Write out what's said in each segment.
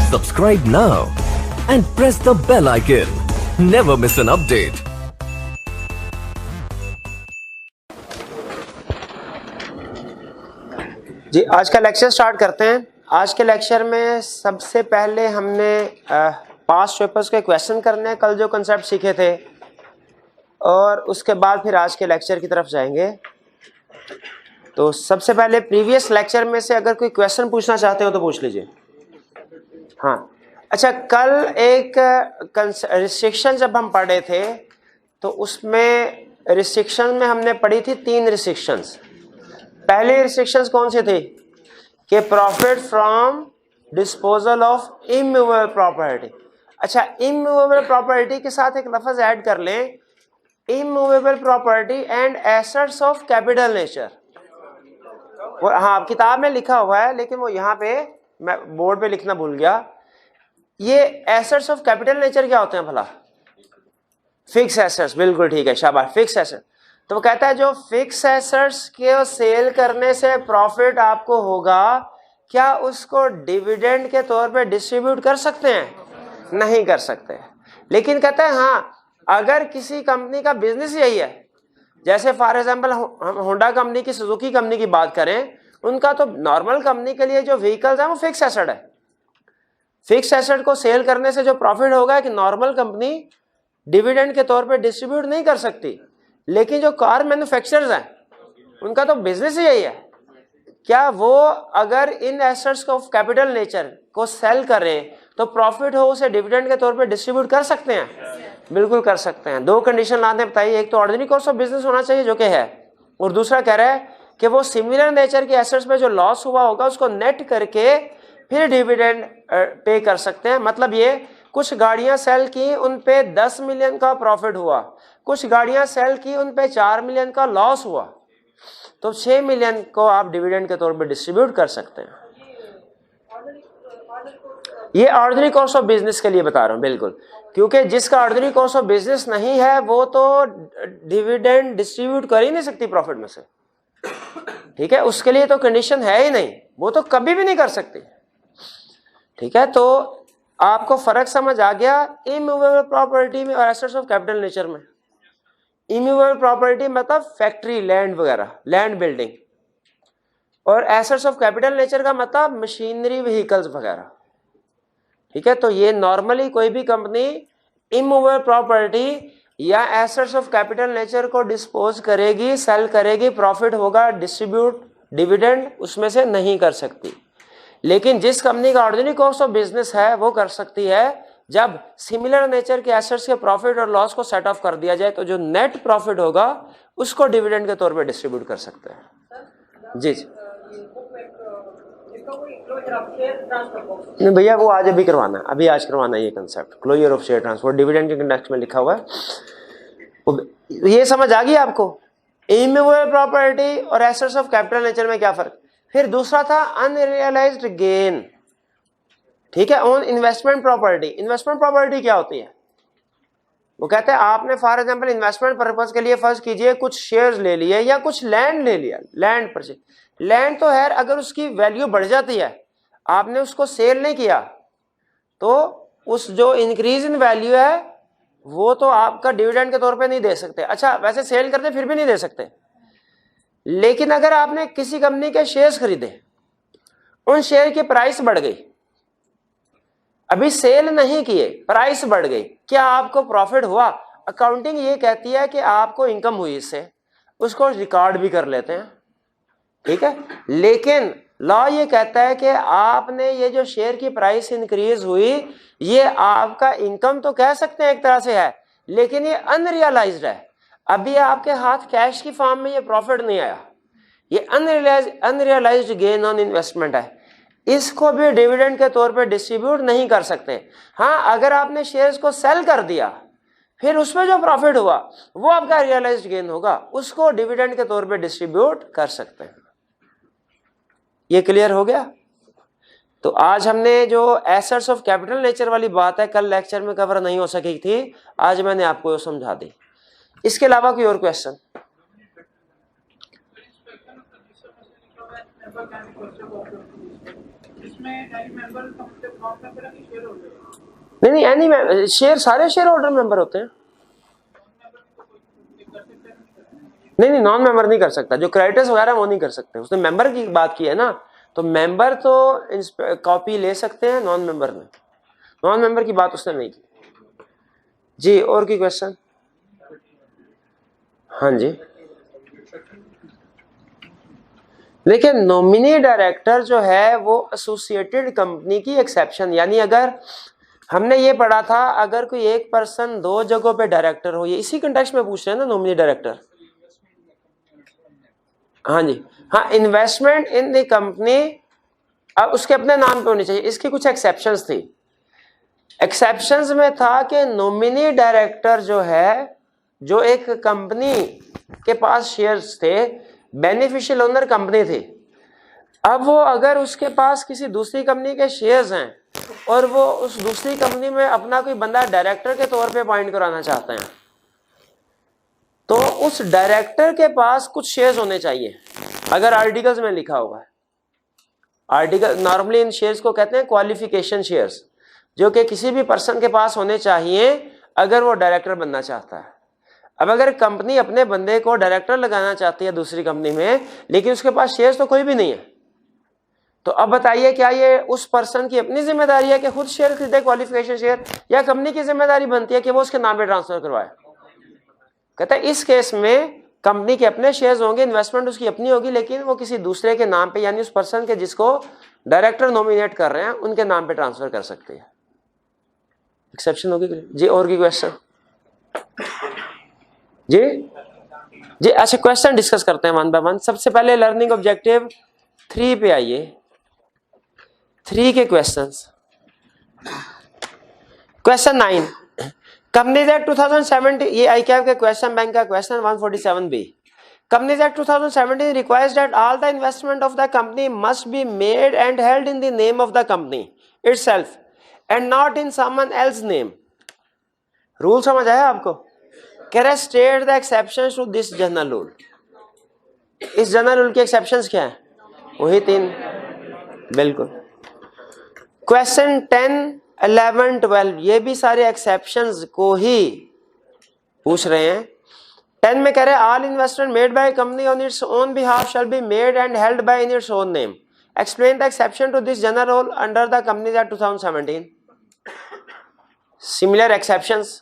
Subscribe now and press the bell icon. Never miss an update. जी, आज का lecture start करते हैं। आज के लेक्चर में सबसे पहले हमने पास्ट पेपर्स के क्वेश्चन करने हैं, कल जो कंसेप्ट सीखे थे, और उसके बाद फिर आज के लेक्चर की तरफ जाएंगे। तो सबसे पहले प्रीवियस लेक्चर में से अगर कोई क्वेश्चन पूछना चाहते हो तो पूछ लीजिए। हाँ, अच्छा, कल एक रिस्ट्रिक्शन जब हम पढ़े थे तो उसमें रिस्ट्रिक्शन में हमने पढ़ी थी 3 रिस्ट्रिक्शंस। पहले रिस्ट्रिक्शंस कौन से थे कि profit from disposal of immovable property. अच्छा, इमूवेबल प्रॉपर्टी के साथ एक लफ्ज ऐड कर लें, immovable property and assets of capital nature. वो हाँ किताब में लिखा हुआ है, लेकिन वो यहाँ पे मैं बोर्ड पे लिखना भूल गया। ये एसेट्स ऑफ कैपिटल नेचर क्या होते हैं भला? फिक्स एसेट्स, बिल्कुल ठीक है, शाबाश, फिक्स एसेट। तो वो कहता है जो फिक्स एसेट्स के सेल करने से प्रॉफिट आपको होगा, क्या उसको डिविडेंड के तौर पे डिस्ट्रीब्यूट कर सकते हैं? नहीं कर सकते। लेकिन कहता है हाँ, अगर किसी कंपनी का बिजनेस यही है, जैसे फॉर एग्जांपल हम होंडा कंपनी की, सुजुकी कंपनी की बात करें, उनका तो नॉर्मल कंपनी के लिए जो व्हीकल्स है वो फिक्स एसेट है। फिक्स एसेट को सेल करने से जो प्रॉफिट होगा कि नॉर्मल कंपनी डिविडेंड के तौर पे डिस्ट्रीब्यूट नहीं कर सकती। लेकिन जो कार मैन्युफैक्चरर्स हैं उनका तो बिजनेस ही यही है, क्या वो अगर इन एसेट्स को कैपिटल नेचर को सेल करें तो प्रॉफिट हो उसे डिविडेंड के तौर पे डिस्ट्रीब्यूट कर सकते हैं? बिल्कुल कर सकते हैं। 2 कंडीशन लाने बताइए, एक तो ऑर्डिनरी कोर्स ऑफ बिजनेस होना चाहिए जो कि है, और दूसरा कह रहा है कि वो सिमिलर नेचर के एसेट्स पे जो लॉस हुआ होगा उसको नेट करके फिर डिविडेंड पे कर सकते हैं। मतलब ये कुछ गाड़ियां सेल की, उन पे 10 मिलियन का प्रॉफिट हुआ, कुछ गाड़ियां सेल की, उन पे 4 मिलियन का लॉस हुआ, तो 6 मिलियन को आप डिविडेंड के तौर पे डिस्ट्रीब्यूट कर सकते हैं। ये ऑर्डिनरी कोर्स ऑफ बिजनेस के लिए बता रहा हूं, बिल्कुल, क्योंकि जिसका ऑर्डिनरी कोर्स ऑफ बिजनेस नहीं है वो तो डिविडेंड डिस्ट्रीब्यूट कर ही नहीं सकती प्रॉफिट में से, ठीक है, उसके लिए तो कंडीशन है ही नहीं, वो तो कभी भी नहीं कर सकती, ठीक है। तो आपको फर्क समझ आ गया इमूवेबल प्रॉपर्टी में और एसेट्स ऑफ कैपिटल नेचर में। इमूवेबल प्रॉपर्टी मतलब फैक्ट्री, लैंड वगैरह, लैंड बिल्डिंग, और एसेट्स ऑफ कैपिटल नेचर का मतलब मशीनरी, व्हीकल्स वगैरह, ठीक है। तो ये नॉर्मली कोई भी कंपनी इमूवेबल प्रॉपर्टी या एसेट्स ऑफ कैपिटल नेचर को डिस्पोज करेगी, सेल करेगी, प्रॉफिट होगा, डिस्ट्रीब्यूट डिविडेंड उसमें से नहीं कर सकती। लेकिन जिस कंपनी का ऑर्डिनरी कोर्स ऑफ बिजनेस है वो कर सकती है जब सिमिलर नेचर के एसेट्स के प्रॉफिट और लॉस को सेट ऑफ कर दिया जाए तो जो नेट प्रॉफिट होगा उसको डिविडेंड के तौर पे डिस्ट्रीब्यूट कर सकते हैं। जी नहीं भैया, वो आज अभी करवाना है, अभी आज करवाना है ये concept, closure of share transfer, dividend के कंटेक्स्ट में लिखा हुआ है। ये समझ आ गई आपको इमूवेबल प्रॉपर्टी और एसेट्स ऑफ कैपिटल नेचर में क्या फर्क। फिर दूसरा था अनरियलाइज्ड गेन, ठीक है, on investment property. Investment property क्या होती है? वो कहते हैं आपने फॉर एग्जांपल इन्वेस्टमेंट पर्पस के लिए फर्ज कीजिए कुछ शेयर्स ले लिए या कुछ लैंड ले लिया, लैंड परचेज, लैंड तो है, अगर उसकी वैल्यू बढ़ जाती है, आपने उसको सेल नहीं किया तो उस जो इंक्रीज इन वैल्यू है वो तो आपका डिविडेंड के तौर पे नहीं दे सकते। अच्छा, वैसे सेल करते फिर भी नहीं दे सकते, लेकिन अगर आपने किसी कंपनी के शेयर्स खरीदे, उन शेयर की प्राइस बढ़ गई, अभी सेल नहीं किए, प्राइस बढ़ गई, क्या आपको प्रॉफिट हुआ? अकाउंटिंग ये कहती है कि आपको इनकम हुई इससे, उसको रिकॉर्ड भी कर लेते हैं, ठीक है। लेकिन लॉ ये कहता है कि आपने ये जो शेयर की प्राइस इंक्रीज हुई, ये आपका इनकम तो कह सकते हैं एक तरह से है, लेकिन ये अनरियलाइज्ड है, अभी आपके हाथ कैश की फॉर्म में ये प्रॉफिट नहीं आया, ये अनरियलाइज्ड गेन ऑन इन्वेस्टमेंट है, इसको भी डिविडेंड के तौर पे डिस्ट्रीब्यूट नहीं कर सकते। हाँ, अगर आपने शेयर्स को सेल कर दिया फिर उसमें जो प्रॉफिट हुआ वो आपका रियलाइज्ड गेन होगा, उसको डिविडेंड के तौर पे डिस्ट्रीब्यूट कर सकते हैं। ये क्लियर हो गया? तो आज हमने जो एसेट्स ऑफ कैपिटल नेचर वाली बात है कल लेक्चर में कवर नहीं हो सकी थी, आज मैंने आपको समझा दी। इसके अलावा कोई और क्वेश्चन? नहीं, एनी शेयर, सारे शेयर होल्डर मेंबर होते हैं। नहीं, नॉन मेंबर नहीं कर सकता, जो क्रेडिटर्स वगैरह वो नहीं कर सकते। उसने मेंबर की बात की है ना, तो मेंबर तो कॉपी ले सकते हैं, नॉन मेंबर नहीं। नॉन मेंबर की बात उसने नहीं की जी। और की क्वेश्चन? हाँ जी, देखिए नॉमिनी डायरेक्टर जो है वो एसोसिएटेड कंपनी की एक्सेप्शन, यानी अगर हमने ये पढ़ा था अगर कोई एक पर्सन दो जगहों पे डायरेक्टर हो, ये इसी कंटेक्स्ट में पूछ रहे हैं ना नॉमिनी डायरेक्टर। हाँ जी, हाँ, इन्वेस्टमेंट इन द कंपनी अब उसके अपने नाम पे होनी चाहिए। इसकी कुछ एक्सेप्शंस थी। एक्सेप्शंस में था कि नॉमिनी डायरेक्टर जो है, जो एक कंपनी के पास शेयर्स थे, बेनिफिशियल ओनर कंपनी थी, अब वो अगर उसके पास किसी दूसरी कंपनी के शेयर्स हैं और वो उस दूसरी कंपनी में अपना कोई बंदा डायरेक्टर के तौर पे अपॉइंट कराना चाहते हैं, तो उस डायरेक्टर के पास कुछ शेयर्स होने चाहिए। अगर आर्टिकल्स में लिखा होगा, आर्टिकल नॉर्मली इन शेयर्स को कहते हैं क्वालिफिकेशन शेयर्स, जो कि किसी भी पर्सन के पास होने चाहिए अगर वो डायरेक्टर बनना चाहता है। अब अगर कंपनी अपने बंदे को डायरेक्टर लगाना चाहती है दूसरी कंपनी में, लेकिन उसके पास शेयर्स तो कोई भी नहीं है, तो अब बताइए क्या ये उस पर्सन की अपनी जिम्मेदारी है कि खुद शेयर खरीदे, क्वालिफिकेशन शेयर, या कंपनी की जिम्मेदारी बनती है कि वो उसके नाम पे ट्रांसफर करवाए? कहता है इस केस में कंपनी के अपने शेयर्स होंगे, इन्वेस्टमेंट उसकी अपनी होगी, लेकिन वो किसी दूसरे के नाम पे, यानी उस पर्सन के जिसको डायरेक्टर नॉमिनेट कर रहे हैं उनके नाम पे ट्रांसफर कर सकते हैं। एक्सेप्शन होगी जी। और की क्वेश्चन? जी जी, अच्छा, क्वेश्चन डिस्कस करते हैं वन बाय वन। सबसे पहले लर्निंग ऑब्जेक्टिव 3 पे आइए। 3 के क्वेश्चंस। क्वेश्चन 9, कंपनीज एक्ट 2017, ये आईकैप के क्वेश्चन बैंक का question 147B। Companies act 2017 requires that all the investment of the company must be made and held in the name of the company itself and not in someone else name. Rule समझ आया आपको? कह रहा है state the exceptions to this general rule. इस general rule के exceptions क्या है? वही 3, बिल्कुल। क्वेश्चन 10, 11, 12 ये भी सारे एक्सेप्शंस को ही पूछ रहे हैं। 10 में कह रहे हैं all investment made by company on its own behalf shall be made and held by in its own name. Explain the exception to this general rule under the companies act 2017। Similar exceptions.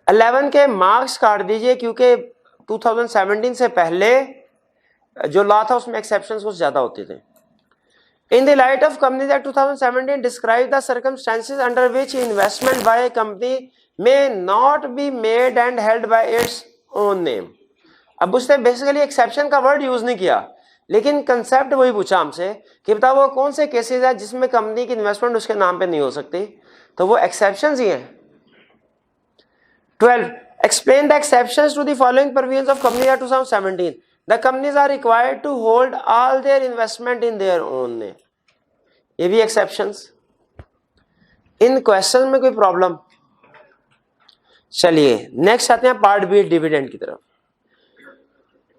11 के marks काट दीजिए क्योंकि 2017 से पहले जो law था उसमें exceptions कुछ ज्यादा होते थे। In the light of Companies Act 2017, describe the circumstances under which investment by a company may not be made and held by its own name. अब उसने बेसिकली एक्सेप्शन का वर्ड यूज नहीं किया, लेकिन कंसेप्ट वही पूछा हमसे कि बताओ वो कौन से केसेस है जिसमें कंपनी की इन्वेस्टमेंट उसके नाम पे नहीं हो सकती, तो वो एक्सेप्शंस ही हैं। 12, explain the exceptions to the following provisions of Companies Act 2017. The companies are required to hold all their investment in their own name. ये भी एक्सेप्शंस। इन क्वेश्चन में कोई प्रॉब्लम? चलिए नेक्स्ट आते हैं पार्ट बी, डिविडेंड की तरफ।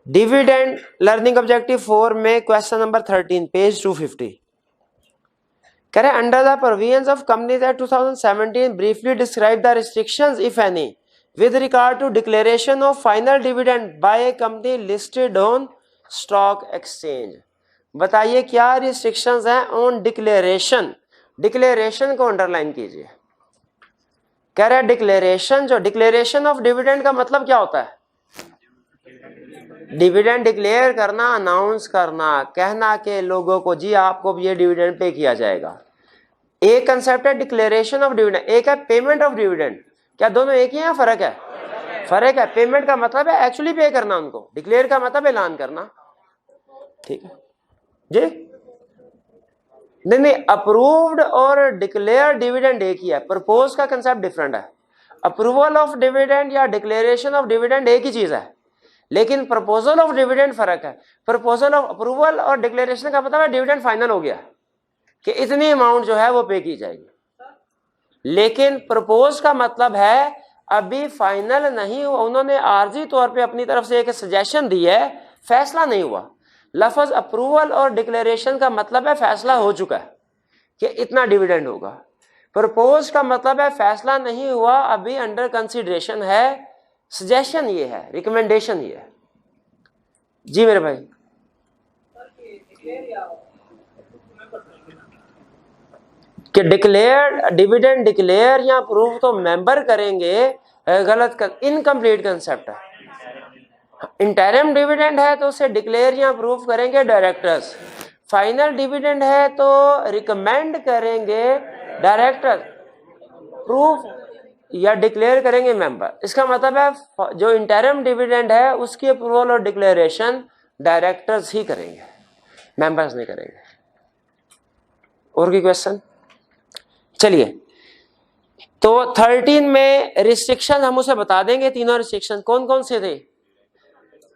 डिविडेंड लर्निंग ऑब्जेक्टिव 4 में क्वेश्चन नंबर 13, पेज 250। कह रहे under the provisions of companies act 2017 briefly describe the restrictions if any with regard to declaration of final dividend by a company listed on stock exchange। बताइए क्या restrictions हैं on declaration. Declaration को underline कीजिए। कह रहे हैं declaration, जो declaration of dividend का मतलब क्या होता है? डिविडेंड डिक्लेयर करना, अनाउंस करना, कहना कि लोगों को जी आपको ये डिविडेंड पे किया जाएगा। एक कंसेप्ट है डिक्लेरेशन ऑफ डिविडेंड, एक है पेमेंट ऑफ डिविडेंड। क्या दोनों एक ही है? फर्क है? फर्क है। पेमेंट का मतलब है एक्चुअली पे करना उनको, डिक्लेयर का मतलब ऐलान करना। ठीक है जी? नहीं, अप्रूव्ड और डिक्लेयर डिविडेंड एक ही है, प्रपोज का कंसेप्ट डिफरेंट है। अप्रूवल ऑफ डिविडेंड या डिक्लेरेशन ऑफ डिविडेंड एक ही चीज है, लेकिन प्रपोजल ऑफ डिविडेंड फर्क है। प्रपोजल ऑफ अप्रूवल और डिक्लेरेशन का मतलब है डिविडेंड फाइनल हो गया कि इतनी अमाउंट जो है वो पे की जाएगी, लेकिन प्रपोज का मतलब है अभी फाइनल नहीं हुआ, उन्होंने आर्जी तौर पे अपनी तरफ से एक सजेशन दी है, फैसला नहीं हुआ। लफ्ज अप्रूवल और डिक्लेरेशन का मतलब है फैसला हो चुका है कि इतना डिविडेंड होगा। प्रपोज का मतलब है फैसला नहीं हुआ, अभी अंडर कंसिडरेशन है, सजेशन ये है, रिकमेंडेशन ये है। जी मेरे भाई, कि डिक्लेयर डिविडेंड डिक्लेयर या अप्रूव तो मेंबर करेंगे, गलत इनकम्प्लीट कंसेप्ट है। इंटरिम डिविडेंड है तो उसे डिक्लेयर या अप्रूव करेंगे डायरेक्टर्स, फाइनल डिविडेंड है तो रिकमेंड करेंगे डायरेक्टर, प्रूफ या डिक्लेयर करेंगे मेंबर। इसका मतलब है जो इंटरिम डिविडेंड है उसकी अप्रूवल और डिक्लेरेशन डायरेक्टर्स ही करेंगे, मेंबर्स नहीं करेंगे। और कोई क्वेश्चन? चलिए, तो 13 में रिस्ट्रिक्शन हम उसे बता देंगे। तीनों रिस्ट्रिक्शन कौन कौन से थे?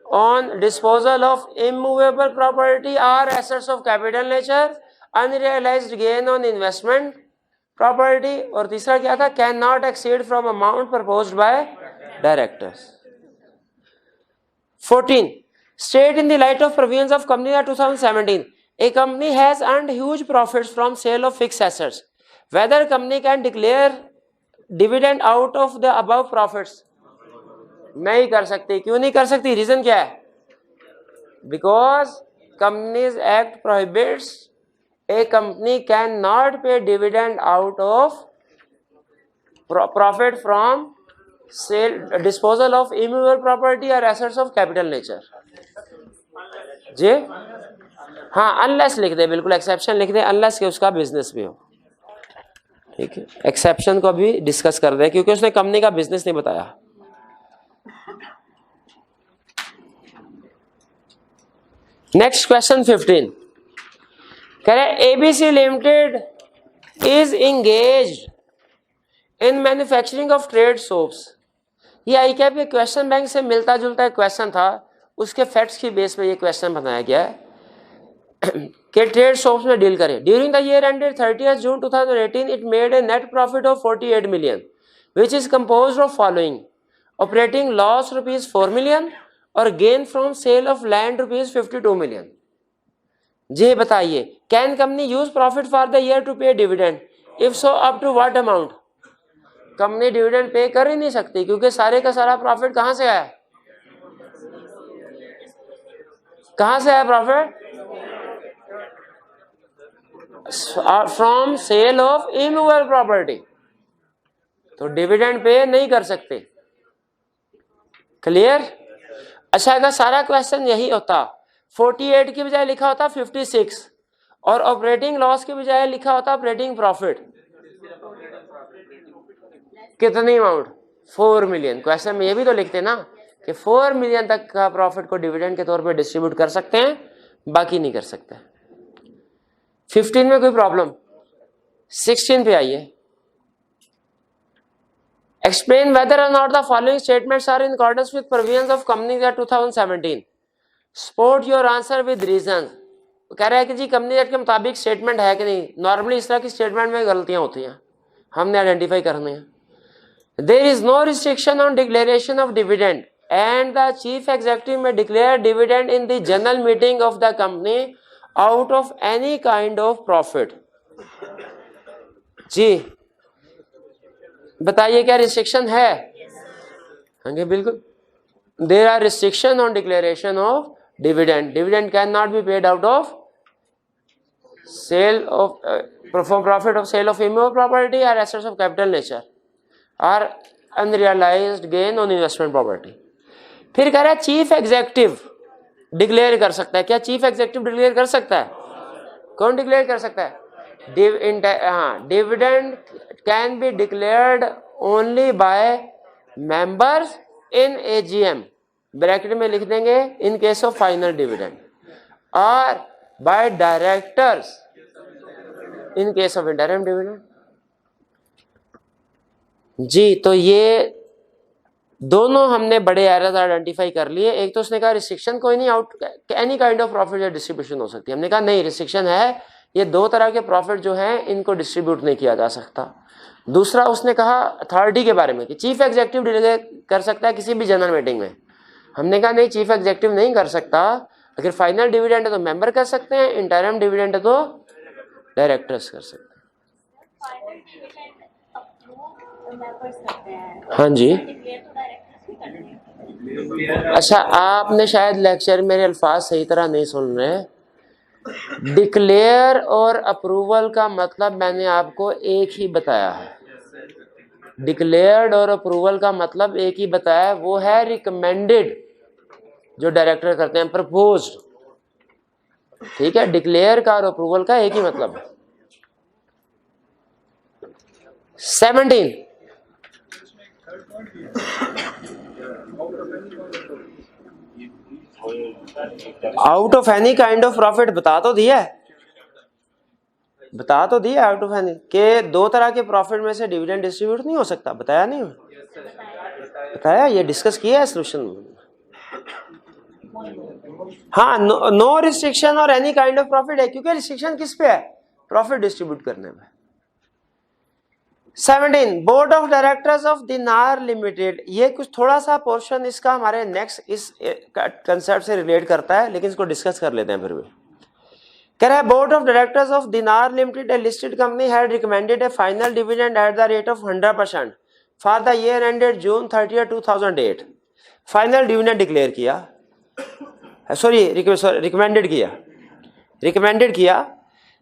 On disposal of immovable property or assets of capital nature, unrealised gain on investment property, और तीसरा क्या था? Can not exceed from amount proposed by directors. 14 state in the light of provisions of company act 2017 a company has earned huge profits from sale of fixed assets, whether company can declare dividend out of the above profits? नहीं कर सकती। क्यों नहीं कर सकती? Reason क्या है? Because companies act prohibits a company cannot pay dividend out of profit from sale, disposal of immovable property or assets of capital nature। जी हाँ, अनलेस लिख दे, बिल्कुल एक्सेप्शन लिख दे, अनलेस के उसका बिजनेस भी हो। ठीक है, एक्सेप्शन को भी डिस्कस कर दे क्योंकि उसने कंपनी का बिजनेस नहीं बताया। नेक्स्ट क्वेश्चन 15 कह रहे ABC limited is engaged in manufacturing of trade soaps. ये आई कैप के क्वेश्चन बैंक से मिलता जुलता एक क्वेश्चन था, उसके फैक्ट्स की बेस पे ये क्वेश्चन बनाया गया है कि ट्रेड सोप्स में डील करें। During the year ended 30 June 2018 it made a net profit of 48 million which is composed of following: operating loss ₹4 million और gain from sale of land ₹52 million. जी बताइए, can company use profit for the year to pay dividend? If so up to what amount? Company dividend pay कर ही नहीं सकती क्योंकि सारे का सारा प्रॉफिट कहां से आया? कहां से आया profit? From sale of immovable property. तो डिविडेंड पे नहीं कर सकते। क्लियर? अच्छा, अगर सारा क्वेश्चन यही होता, 48 की बजाय लिखा होता 56 और ऑपरेटिंग लॉस की बजाय लिखा होता ऑपरेटिंग प्रॉफिट, कितनी अमाउंट? 4 मिलियन। क्वेश्चन में ये भी तो लिखते ना कि 4 मिलियन तक का प्रॉफिट को डिविडेंड के तौर पे डिस्ट्रीब्यूट कर सकते हैं, बाकी नहीं कर सकते। 15 में कोई प्रॉब्लम? 16 पे आइए। एक्सप्लेन वेदर और not the following statements are in accordance with provisions of companies act 2017। Support your answer with reason. कह रहा है कि जी कंपनी एक्ट के मुताबिक स्टेटमेंट है कि नहीं। नॉर्मली इस तरह की स्टेटमेंट में गलतियां होती हैं, हमने आइडेंटिफाई करनी है। There is no restriction on declaration of dividend and the chief executive may declare dividend in the general meeting of the company out of any kind of profit. जी बताइए, क्या रिस्ट्रिक्शन है? हाँ बिल्कुल। There are restriction on declaration of dividend. Dividend can not be paid out of sale of from profit of sale of immovable property और assets of capital nature और unrealised gain on investment property. फिर कह रहा है chief executive declare कर सकता है। क्या चीफ एग्जीक्यूटिव डिक्लेयर कर सकता है? कौन डिक्लेयर कर सकता है? Dividend can be declared only by members in AGM, bracket में लिख देंगे in case of final dividend, और by directors in case of interim dividend. जी तो ये दोनों हमने बड़े एरर्स आइडेंटिफाई कर लिए। एक तो उसने कहा रिस्ट्रिक्शन कोई नहीं, out any kind of profit या डिस्ट्रीब्यूशन हो सकती है। हमने कहा नहीं, रिस्ट्रिक्शन है, ये दो तरह के प्रॉफिट जो हैं इनको डिस्ट्रीब्यूट नहीं किया जा सकता। दूसरा उसने कहा अथॉरिटी के बारे में कि चीफ एग्जीक्यूटिव डिक्लेयर कर सकता है किसी भी जनरल मीटिंग में। हमने कहा नहीं, चीफ एग्जीक्यूटिव नहीं कर सकता, अगर फाइनल डिविडेंड है तो मेंबर कर सकते हैं, इंटरिम डिविडेंड है तो डायरेक्टर्स कर सकते हैं। फाइनल डिविडेंड अप्रूव मेंबर्स करते हैं, हाँ जी। डिक्लेयर तो डायरेक्टर्स भी करते हैं। अच्छा, आपने शायद लेक्चर मेरे अल्फाज सही तरह नहीं सुन रहे। डिक्लेयर और अप्रूवल का मतलब मैंने आपको एक ही बताया है। डिक्लेयर्ड और अप्रूवल का मतलब एक ही बताया है, वो है रिकमेंडेड जो डायरेक्टर करते हैं, प्रपोज्ड। ठीक है, डिक्लेयर का और अप्रूवल का एक ही मतलब है। 17 out of any kind of profit बता तो दिया है, बता तो दिया आउट ऑफ एनी के दो तरह के प्रॉफिट में से डिविडेंड डिस्ट्रीब्यूट नहीं हो सकता, बताया नहीं? बताया, ये डिस्कस किया है सोल्यूशन। हाँ, नो रिस्ट्रिक्शन और एनी काइंड ऑफ प्रॉफिट है, क्योंकि रिस्ट्रिक्शन किस पे है? प्रॉफिट डिस्ट्रीब्यूट करने में। 17 बोर्ड ऑफ डायरेक्टर्स ऑफ दिनार लिमिटेड, ये कुछ थोड़ा सा पोर्शन इसका हमारे नेक्स्ट इस कंसेप्ट से रिलेट करता है, लेकिन इसको डिस्कस कर लेते हैं फिर भी। कह रहा है बोर्ड ऑफ डायरेक्टर्स ऑफ दिनार limited, A listed company, had recommended A final dividend at the rate of 100% for the year ended June 30, 2008। Final dividend declare किया, रिकमेंडेड किया।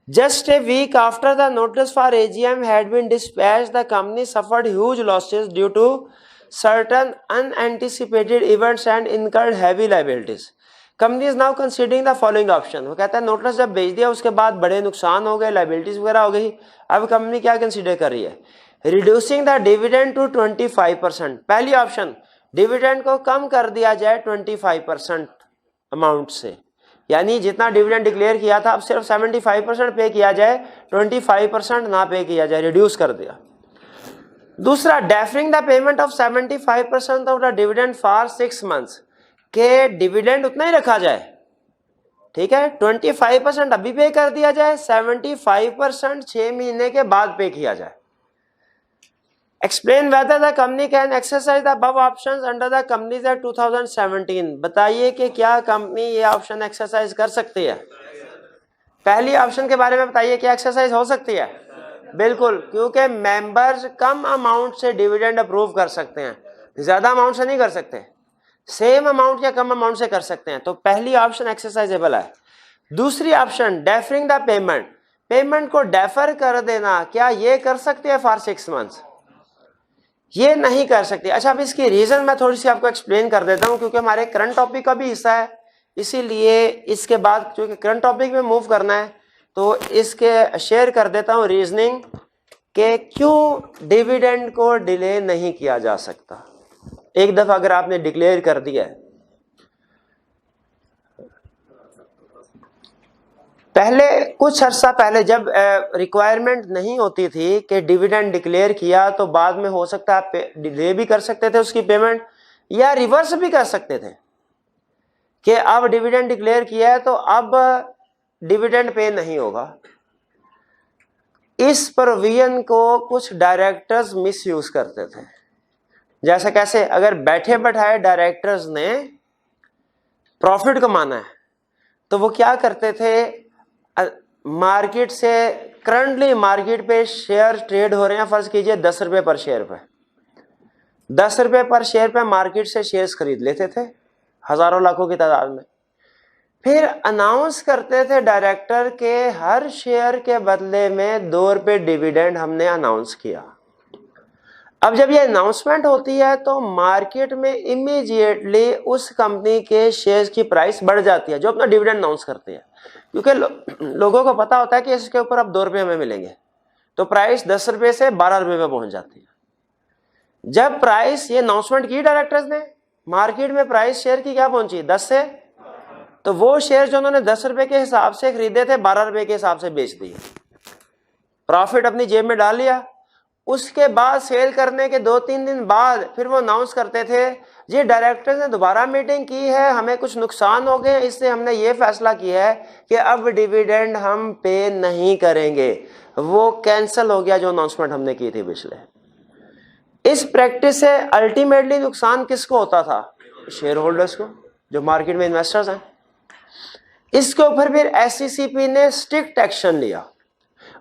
Just a week after the notice for AGM had been dispatched, the company suffered huge losses due to certain unanticipated events and incurred heavy liabilities. Company is now considering the following option. वो कहता है notice जब भेज दिया उसके बाद बड़े नुकसान हो गए, लाइबिलिटीज वगैरह हो गई, अब कंपनी क्या कंसीडर कर रही है? Reducing the dividend to 25%। पहली ऑप्शन, डिविडेंड को कम कर दिया जाए 25% अमाउंट से, यानी जितना डिविडेंड डिक्लेयर किया था अब सिर्फ 75% पे किया जाए, 25% ना पे किया जाए, रिड्यूस कर दिया। दूसरा, deferring the payment of 75% of the dividend for 6 months, के डिविडेंड उतना ही रखा जाए, ठीक है, 25% अभी पे कर दिया जाए, 75% 6 महीने के बाद पे किया जाए। Explain whether the company can exercise the above options under the Companies Act 2017। बताइए कि क्या कंपनी ये ऑप्शन एक्सरसाइज कर सकती है? पहली ऑप्शन के बारे में बताइए, क्या एक्सरसाइज हो सकती है? बिल्कुल, क्योंकि मेंबर्स कम अमाउंट से डिविडेंड अप्रूव कर सकते हैं, ज्यादा अमाउंट से नहीं कर सकते, सेम अमाउंट या कम अमाउंट से कर सकते हैं, तो पहली ऑप्शन एक्सरसाइजेबल है। दूसरी option, differing the payment, payment को डेफर कर देना, क्या ये कर सकते हैं फॉर 6 months? ये नहीं कर सकती। अच्छा, अब इसकी रीजन मैं थोड़ी सी आपको एक्सप्लेन कर देता हूँ, क्योंकि हमारे करंट टॉपिक का भी हिस्सा है, इसीलिए इसके बाद क्योंकि करंट टॉपिक में मूव करना है तो इसके शेयर कर देता हूँ रीजनिंग के क्यों डिविडेंड को डिले नहीं किया जा सकता। एक दफा अगर आपने डिक्लेयर कर दिया है, पहले कुछ अर्सा पहले जब रिक्वायरमेंट नहीं होती थी कि डिविडेंड डिक्लेयर किया तो बाद में हो सकता है डिले भी कर सकते थे उसकी पेमेंट, या रिवर्स भी कर सकते थे कि अब डिविडेंड डिक्लेयर किया है तो अब डिविडेंड पे नहीं होगा। इस प्रोविजन को कुछ डायरेक्टर्स मिसयूज करते थे। जैसे कैसे? अगर बैठे बैठाए डायरेक्टर्स ने प्रॉफिट कमाना है तो वो क्या करते थे, मार्केट से करंटली मार्केट पे शेयर ट्रेड हो रहे हैं, फर्ज कीजिए 10 रुपए पर शेयर पे, 10 रुपए पर शेयर पे मार्केट से शेयर्स खरीद लेते थे हजारों लाखों की तादाद में, फिर अनाउंस करते थे डायरेक्टर के हर शेयर के बदले में 2 रुपए डिविडेंड हमने अनाउंस किया। अब जब ये अनाउंसमेंट होती है तो मार्केट में इमीडिएटली उस कंपनी के शेयर्स की प्राइस बढ़ जाती है जो अपना डिविडेंड अनाउंस करती है, क्योंकि लोगों को पता होता है कि इसके ऊपर अब 2 रुपए हमें मिलेंगे, तो प्राइस 10 रुपए से 12 रुपए पे पहुंच जाती है। जब प्राइस ये अनाउंसमेंट की डायरेक्टर्स ने, मार्केट में प्राइस शेयर की क्या पहुंची 10 से, तो वो शेयर जो उन्होंने 10 रुपए के हिसाब से खरीदे थे 12 रुपए के हिसाब से बेच दिए, प्रॉफिट अपनी जेब में डाल लिया। उसके बाद सेल करने के 2-3 दिन बाद फिर वो अनाउंस करते थे जी डायरेक्टर्स ने दोबारा मीटिंग की है, हमें कुछ नुकसान हो गए, इससे हमने ये फैसला किया है कि अब डिविडेंड हम पे नहीं करेंगे। वो कैंसिल हो गया जो अनाउंसमेंट हमने की थी पिछले। इस प्रैक्टिस से अल्टीमेटली नुकसान किसको होता था? शेयर होल्डर्स को, जो मार्केट में इन्वेस्टर्स हैं। इसके ऊपर फिर SCCP ने स्ट्रिक्ट एक्शन लिया,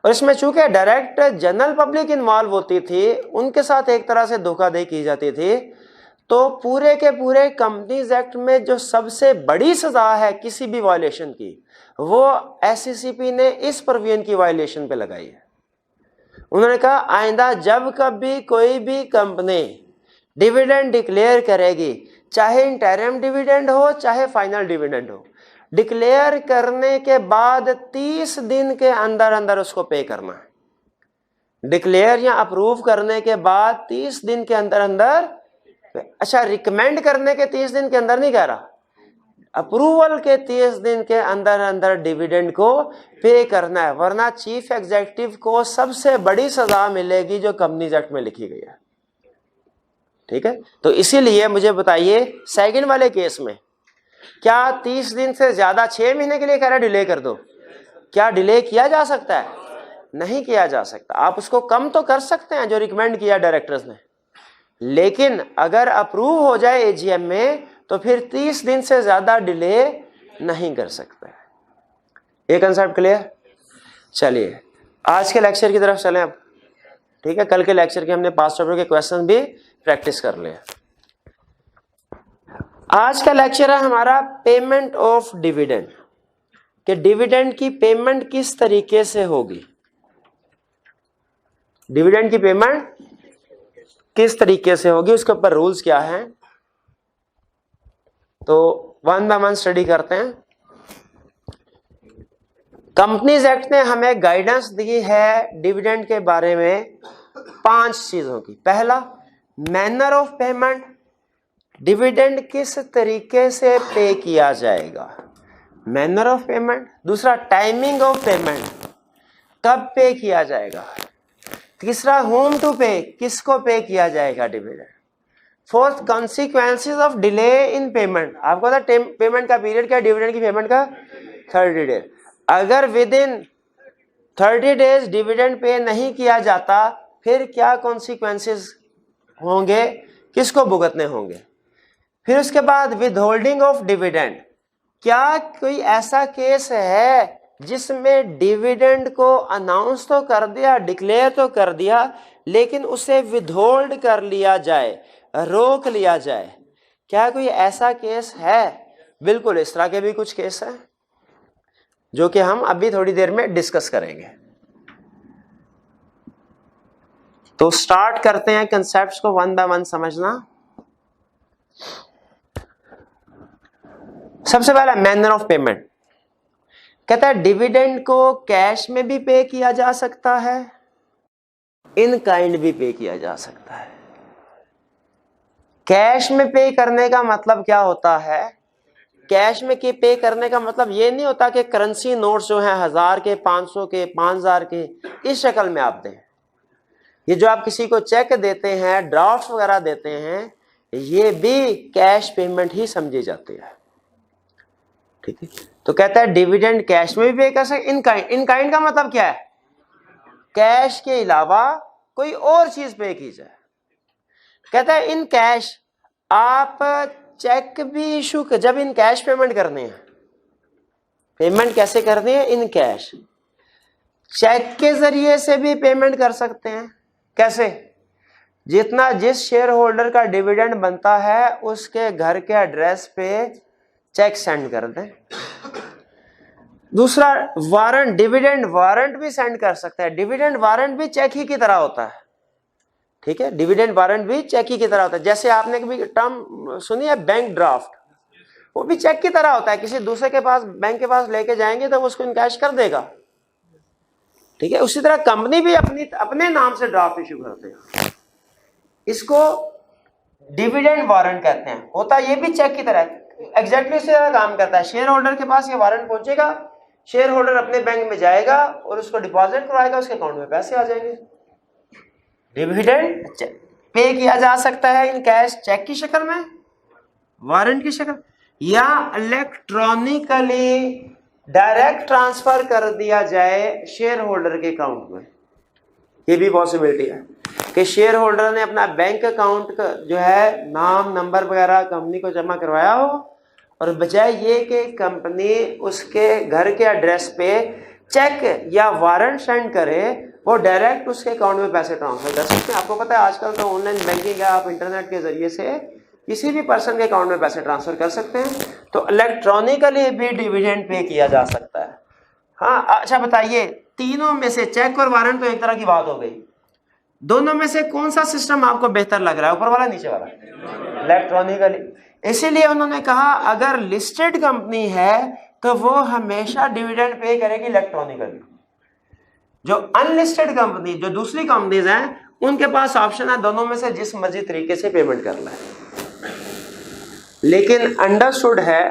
और इसमें चूंकि डायरेक्ट जनरल पब्लिक इन्वॉल्व होती थी, उनके साथ एक तरह से धोखाधड़ी की जाती थी, तो पूरे के पूरे कंपनीज एक्ट में जो सबसे बड़ी सजा है किसी भी वायलेशन की, वो SCCP ने इस प्रोविजन की वायलेशन पे लगाई है। उन्होंने कहा आइंदा जब कभी कोई भी कंपनी डिविडेंड डिक्लेयर करेगी, चाहे इंटरिम डिविडेंड हो चाहे फाइनल डिविडेंड हो, डिक्लेयर करने के बाद 30 दिन के अंदर अंदर उसको पे करना है। डिक्लेयर या अप्रूव करने के बाद 30 दिन के अंदर अंदर, अच्छा रिकमेंड करने के 30 दिन के अंदर नहीं कह रहा, अप्रूवल के 30 दिन के अंदर अंदर डिविडेंड को पे करना है, वरना चीफ एग्जीक्यूटिव को सबसे बड़ी सजा मिलेगी जो कंपनीज एक्ट में लिखी गई है। ठीक है, तो इसीलिए मुझे बताइए सेकंड वाले केस में क्या 30 दिन से ज्यादा 6 महीने के लिए कह रहा डिले कर दो, क्या डिले किया जा सकता है? नहीं किया जा सकता। आप उसको कम तो कर सकते हैं जो रिकमेंड किया डायरेक्टर्स ने, लेकिन अगर अप्रूव हो जाए AGM में तो फिर 30 दिन से ज्यादा डिले नहीं कर सकता है। ये कंसेप्ट क्लियर? चलिए आज के लेक्चर की तरफ चलें अब। ठीक है, कल के लेक्चर के हमने पास्ट चैप्टर के क्वेश्चन भी प्रैक्टिस कर लिए। आज का लेक्चर है हमारा पेमेंट ऑफ डिविडेंड, कि डिविडेंड की पेमेंट किस तरीके से होगी, डिविडेंड की पेमेंट किस तरीके से होगी, उसके ऊपर रूल्स क्या हैं। तो वन बाय वन स्टडी करते हैं। कंपनीज एक्ट ने हमें गाइडेंस दी है डिविडेंड के बारे में 5 चीजों की। पहला, मैनर ऑफ पेमेंट, डिविडेंड किस तरीके से पे किया जाएगा, मैनर ऑफ पेमेंट। दूसरा, टाइमिंग ऑफ पेमेंट, कब पे किया जाएगा। तीसरा, होम टू पे, किसको पे किया जाएगा dividend. Fourth, consequences of delay in payment, आपको पता पेमेंट का पीरियड क्या है डिविडेंड की पेमेंट का? 30 डेज। अगर with in 30 days dividend pay नहीं किया जाता फिर क्या कॉन्सिक्वेंसेस होंगे, किसको भुगतने होंगे। फिर उसके बाद विदहोल्डिंग ऑफ डिविडेंड, क्या कोई ऐसा केस है जिसमें डिविडेंड को अनाउंस तो कर दिया, डिक्लेयर तो कर दिया, लेकिन उसे विदहोल्ड कर लिया जाए, रोक लिया जाए, क्या कोई ऐसा केस है? बिल्कुल, इस तरह के भी कुछ केस हैं जो कि हम अभी थोड़ी देर में डिस्कस करेंगे। तो स्टार्ट करते हैं कंसेप्ट्स को वन बाय वन समझना। सबसे पहला मैनर ऑफ पेमेंट, कहता है डिविडेंड को कैश में भी पे किया जा सकता है, इन काइंड भी पे किया जा सकता है। कैश में पे करने का मतलब क्या होता है? कैश में के पे करने का मतलब ये नहीं होता कि करेंसी नोट्स जो हैं 1000 के, 500 के, 5000 के, इस शक्ल में आप दें। ये जो आप किसी को चेक देते हैं, ड्राफ्ट वगैरह देते हैं, ये भी कैश पेमेंट ही समझी जाती है। ठीक है, तो कहता है डिविडेंड कैश में भी पे कर सकते। इन काइंड, इन काइंड का मतलब क्या है? कैश के अलावा कोई और चीज पे की जाए। कहता है इन कैश, आप चेक भी इशू, जब इन कैश पेमेंट करनी है, पेमेंट कैसे करनी है? In cash. चेक के जरिए से भी पेमेंट कर सकते हैं। कैसे? जितना जिस शेयर होल्डर का डिविडेंड बनता है उसके घर के एड्रेस पे चेक सेंड कर दें। दूसरा, वारंट, डिविडेंड वारंट भी सेंड कर सकते हैं। डिविडेंड वारंट भी चेक ही की तरह होता है। ठीक है, डिविडेंड वारंट भी चेक ही की तरह होता है। जैसे आपने कभी टर्म सुनी है बैंक ड्राफ्ट, वो भी चेक की तरह होता है। किसी दूसरे के पास, बैंक के पास लेके जाएंगे तो वो उसको इनकैश कर देगा। ठीक है, उसी तरह कंपनी भी अपने नाम से ड्राफ्ट इशू करते हैं, इसको डिविडेंड वारंट कहते हैं। होता ये भी चेक की तरह, एग्जैक्टली उसी तरह काम करता है। शेयर होल्डर के पास ये वारंट पहुंचेगा, शेयर होल्डर अपने बैंक में जाएगा और उसको डिपॉजिट कराएगा, उसके अकाउंट में पैसे आ जाएंगे। डिविडेंड पे किया जा सकता है इन कैश, चेक की शक्ल में, वारंट की शक्ल, या इलेक्ट्रॉनिकली डायरेक्ट ट्रांसफर कर दिया जाए शेयर होल्डर के अकाउंट में। ये भी पॉसिबिलिटी है कि शेयर होल्डर ने अपना बैंक अकाउंट का जो है नाम, नंबर वगैरह कंपनी को जमा करवाया हो और बजाय ये कि कंपनी उसके घर के एड्रेस पे चेक या वारंट सेंड करे, वो डायरेक्ट उसके अकाउंट में पैसे ट्रांसफर कर सकते हैं। आपको पता है आजकल तो ऑनलाइन बैंकिंग है, आप इंटरनेट के जरिए से किसी भी पर्सन के अकाउंट में पैसे ट्रांसफर कर सकते हैं। तो इलेक्ट्रॉनिकली भी डिविडेंड पे किया जा सकता है। हाँ अच्छा बताइए, तीनों में से चेक और वारंट तो एक तरह की बात हो गई, दोनों में से कौन सा सिस्टम आपको बेहतर लग रहा है, ऊपर वाला नीचे वाला? इलेक्ट्रॉनिकली। इसीलिए उन्होंने कहा अगर लिस्टेड कंपनी है तो वो हमेशा डिविडेंड पे करेगी इलेक्ट्रॉनिकली। जो अनलिस्टेड कंपनी, जो दूसरी कंपनीज हैं, उनके पास ऑप्शन है दोनों में से जिस मर्जी तरीके से पेमेंट करना है। लेकिन अंडरस्टूड है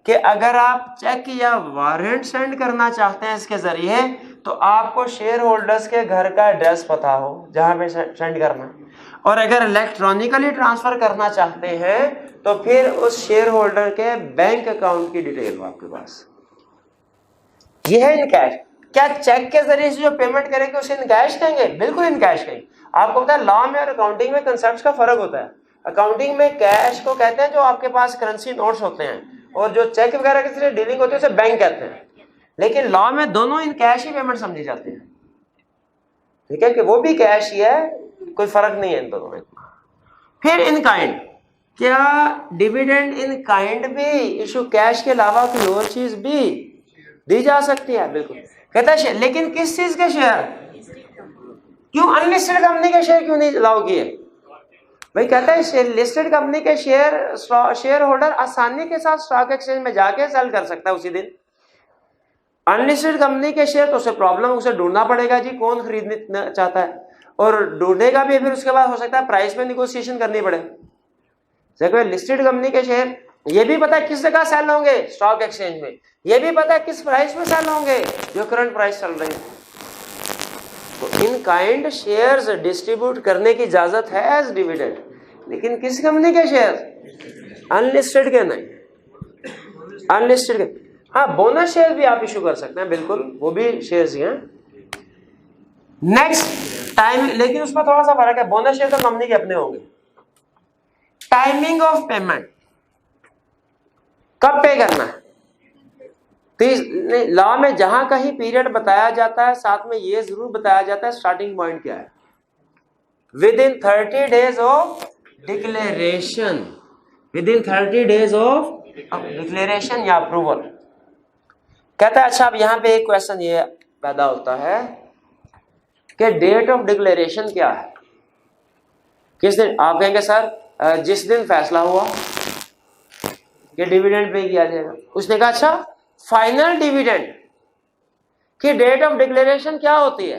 कि अगर आप चेक या वारंट सेंड करना चाहते हैं इसके जरिए, तो आपको शेयर होल्डर्स के घर का एड्रेस पता हो जहां पे सेंड करना है। और अगर इलेक्ट्रॉनिकली ट्रांसफर करना चाहते हैं तो फिर उस शेयर होल्डर के बैंक अकाउंट की डिटेल हो आपके पास। यह है इन कैश। क्या चेक के जरिए से जो पेमेंट करेंगे उसे इन कैश कहेंगे? बिल्कुल इन कैश कहेंगे। आपको पता है लॉ में और अकाउंटिंग में कंसेप्ट का फर्क होता है। अकाउंटिंग में कैश को कहते हैं जो आपके पास करेंसी नोट्स होते हैं, और जो चेक वगैरह के साथ डीलिंग होती है उसे बैंक कहते हैं। लेकिन लॉ में दोनों इन कैश ही पेमेंट समझी जाती है। ठीक है कि वो भी कैश ही है, कोई फर्क नहीं है इन दोनों में। फिर इन काइंड, क्या डिविडेंड इन काइंड भी इशू कैश के अलावा कोई और चीज भी दी जा सकती है? बिल्कुल। कहता है लेकिन किस चीज के शेयर? क्यों अनलिस्टेड कंपनी के शेयर क्यों नहीं अलाउ किए? भाई कहता है लिस्टेड कंपनी के शेयर होल्डर आसानी के साथ स्टॉक एक्सचेंज में जाके सेल कर सकता है उसी दिन। अनलिस्टेड कंपनी के शेयर तो उसे प्रॉब्लम, उसे ढूंढना पड़ेगा जी कौन खरीदना चाहता है, और ढूंढेगा भी, फिर उसके बाद हो सकता है प्राइस में निगोशिएशन करनी पड़े। देखो लिस्टेड कंपनी के शेयर ये भी पता है किस जगह सेल होंगे, स्टॉक एक्सचेंज में, ये भी पता है किस प्राइस में सेल होंगे, जो करंट प्राइस चल रही है। तो इन काइंड शेयर्स डिस्ट्रीब्यूट करने की इजाजत है एज डिविडेंड, लेकिन किस कंपनी के शेयर? अनलिस्टेड के नहीं, अनलिस्टेड के। हाँ बोनस शेयर भी आप इशू कर सकते हैं, बिल्कुल वो भी शेयर्स ही हैं। नेक्स्ट टाइम, लेकिन उसमें थोड़ा सा फर्क है, बोनस शेयर तो कंपनी के अपने होंगे। टाइमिंग ऑफ पेमेंट, कब पे करना है? लॉ में जहां कहीं पीरियड बताया जाता है साथ में ये जरूर बताया जाता है स्टार्टिंग पॉइंट क्या है। Within 30 days of declaration, with in 30 days of declaration या अप्रूवल। कहता है अच्छा अब यहां पे एक क्वेश्चन ये पैदा होता है कि डेट ऑफ डिक्लेरेशन क्या है, किस दिन? आप कहेंगे सर जिस दिन फैसला हुआ कि डिविडेंड पे किया जाएगा। उसने कहा अच्छा फाइनल डिविडेंड की डेट ऑफ डिक्लेरेशन क्या होती है?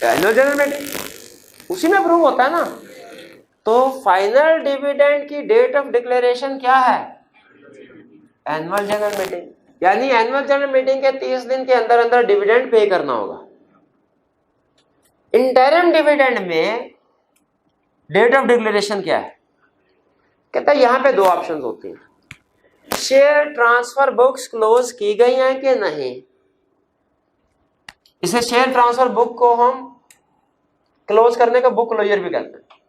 एनुअल जनरल मीटिंग, उसी में अप्रूव होता है ना। तो फाइनल डिविडेंड की डेट ऑफ डिक्लेरेशन क्या है? Annual general meeting. यानी एनुअल जनरल मीटिंग के 30 दिन के अंदर अंदर डिविडेंड पे करना होगा। इंटरिम डिविडेंड में डेट ऑफ डिक्लेरेशन क्या है? कहता है यहां पे दो ऑप्शन होती हैं, शेयर ट्रांसफर बुक्स क्लोज की गई हैं कि नहीं। इसे शेयर ट्रांसफर बुक को हम क्लोज करने का बुक क्लोजर भी कहते हैं।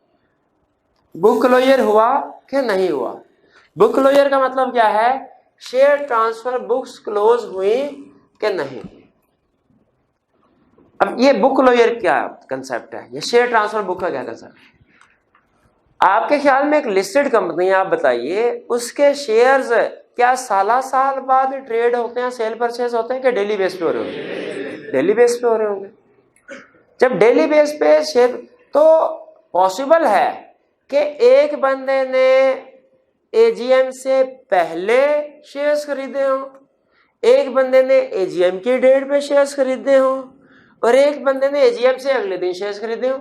बुक क्लोजर हुआ कि नहीं हुआ। बुक क्लोजर का मतलब क्या है? शेयर ट्रांसफर बुक्स क्लोज हुई कि नहीं। अब ये बुक क्लोजर क्या कंसेप्ट है, ये शेयर ट्रांसफर बुक का क्या कंसेप्ट है? आपके ख्याल में एक लिस्टेड कंपनी, आप बताइए उसके शेयर्स क्या साला साल बाद ट्रेड होते हैं, सेल परचेज होते हैं कि डेली बेस पे हो रहे होंगे? डेली बेस पे हो रहे होंगे। जब डेली बेस पे शेयर, तो पॉसिबल है कि एक बंदे ने एजीएम से पहले शेयर्स खरीदे हों, एक बंदे ने एजीएम की डेट पे शेयर्स खरीदे हों, और एक बंदे ने एजीएम से अगले दिन शेयर्स खरीदे हों।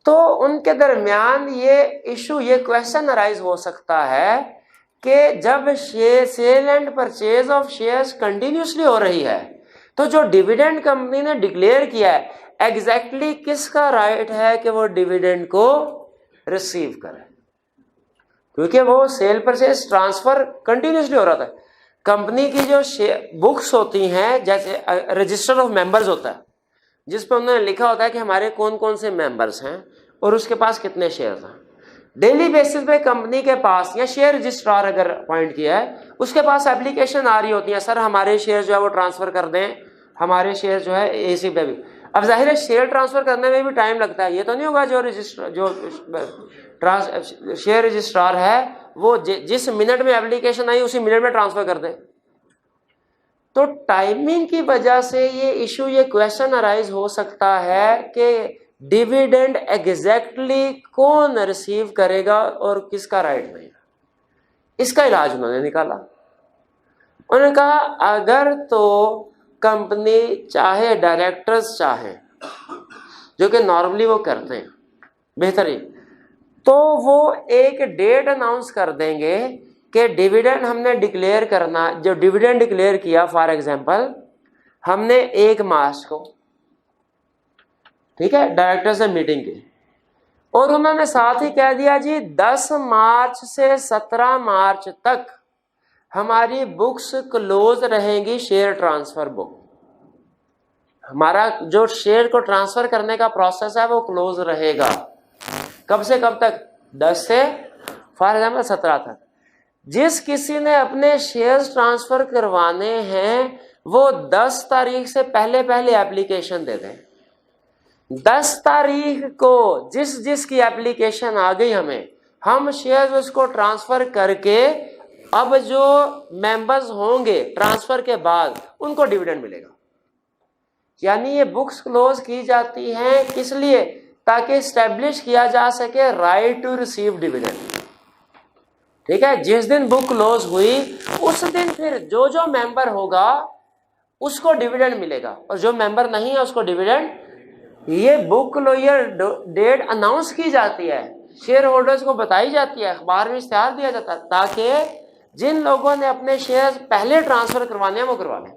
तो उनके दरमियान ये इशू, ये क्वेश्चन अराइज हो सकता है कि जब sale and purchase of shares continuously हो रही है, तो जो डिविडेंड कंपनी ने डिक्लेयर किया है एग्जैक्टली किसका राइट है कि वो डिविडेंड को रिसीव करे, क्योंकि वो सेल परचेज ट्रांसफर कंटिन्यूसली हो रहा था। कंपनी की जो बुक्स होती हैं, जैसे रजिस्टर ऑफ मेंबर्स होता है जिस पर उन्होंने लिखा होता है कि हमारे कौन कौन से मेंबर्स हैं और उसके पास कितने शेयर्स हैं। डेली बेसिस पे कंपनी के पास या शेयर रजिस्ट्रार अगर अपॉइंट किया है उसके पास एप्लीकेशन आ रही होती है, सर हमारे शेयर जो है वो ट्रांसफर कर दें, हमारे शेयर जो है एसी पे भी। अब जाहिर है शेयर ट्रांसफर करने में भी टाइम लगता है, ये तो नहीं होगा शेयर रजिस्ट्रार है वो जिस मिनट में एप्लीकेशन आई उसी मिनट में ट्रांसफर कर दे। तो टाइमिंग की वजह से ये इशू, ये क्वेश्चन अराइज हो सकता है कि डिविडेंड एग्जैक्टली कौन रिसीव करेगा और किसका राइट नहीं। इसका इलाज उन्होंने निकाला। उन्होंने कहा अगर तो कंपनी चाहे, डायरेक्टर्स चाहे, जो कि नॉर्मली वो करते हैं बेहतरीन, तो वो एक डेट अनाउंस कर देंगे कि डिविडेंड हमने डिक्लेयर करना। जो डिविडेंड डिक्लेयर किया फॉर एग्जांपल हमने 1 मार्च को, ठीक है, डायरेक्टर्स ने मीटिंग की और उन्होंने साथ ही कह दिया जी 10 मार्च से 17 मार्च तक हमारी बुक्स क्लोज रहेंगी, शेयर ट्रांसफर बुक, हमारा जो शेयर को ट्रांसफर करने का प्रोसेस है वो क्लोज रहेगा। कब से कब तक? 10 से फॉर एग्जाम्पल 17 तक। जिस किसी ने अपने शेयर्स ट्रांसफर करवाने हैं वो 10 तारीख से पहले एप्लीकेशन दे दें। 10 तारीख को जिसकी एप्लीकेशन आ गई हमें, हम शेयर्स उसको ट्रांसफर करके अब जो मेंबर्स होंगे ट्रांसफर के बाद उनको डिविडेंड मिलेगा। यानी ये बुक्स क्लोज की जाती हैं किस लिए? ताकि एस्टेब्लिश किया जा सके राइट टू रिसीव डिविडेंड। ठीक है, जिस दिन बुक क्लोज हुई उस दिन फिर जो जो मेंबर होगा उसको डिविडेंड मिलेगा और जो मेंबर नहीं है उसको डिविडेंड। ये बुक क्लोजर डेट अनाउंस की जाती है, शेयर होल्डर्स को बताई जाती है, अखबार में इश्तिहार दिया जाता है ताकि जिन लोगों ने अपने शेयर पहले ट्रांसफर करवाने हैं वो करवा लें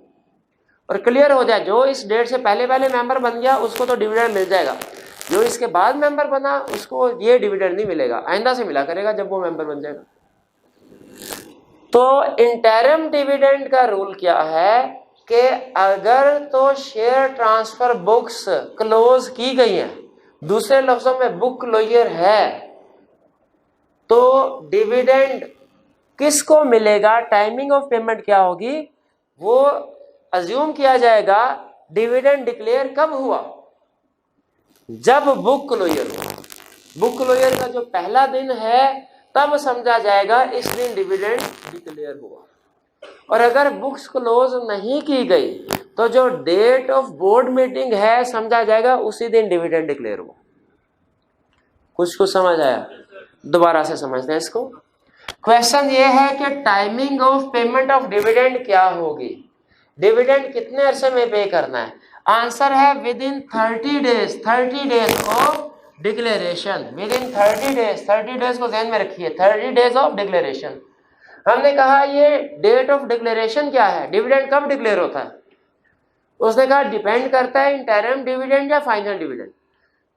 और क्लियर हो जाए। जो इस डेट से पहले मेंबर बन गया उसको तो डिविडेंड मिल जाएगा, जो इसके बाद मेंबर बना उसको ये डिविडेंड नहीं मिलेगा, आइंदा से मिला करेगा जब वो मेंबर बन जाएगा। तो इंटरिम डिविडेंड का रूल क्या है कि अगर तो शेयर ट्रांसफर बुक्स क्लोज की गई हैं, दूसरे लफ्जों में बुक क्लोजर है, तो डिविडेंड किसको मिलेगा, टाइमिंग ऑफ पेमेंट क्या होगी, वो अज्यूम किया जाएगा डिविडेंड डिक्लेयर कब हुआ, जब बुक क्लोजर हुआ। बुक क्लोजर का जो पहला दिन है तब समझा जाएगा इस दिन डिविडेंड डिक्लेयर हुआ। और अगर बुक्स क्लोज नहीं की गई तो जो डेट ऑफ बोर्ड मीटिंग है समझा जाएगा उसी दिन डिविडेंड डिक्लेयर हुआ। कुछ समझ आया? दोबारा से समझते हैं इसको। क्वेश्चन ये है कि timing of payment of dividend क्या होगी, डिविडेंड कितने अरसे में पे करना है। आंसर है within 30 days of declaration. With in 30 days को ध्यान में रखिए, 30 डेज ऑफ डिक्लेरेशन। हमने कहा ये डेट ऑफ डिक्लेरेशन क्या है, डिविडेंड कब डिक्लेयर होता है। उसने कहा डिपेंड करता है इंटरिम डिविडेंड या फाइनल डिविडेंड।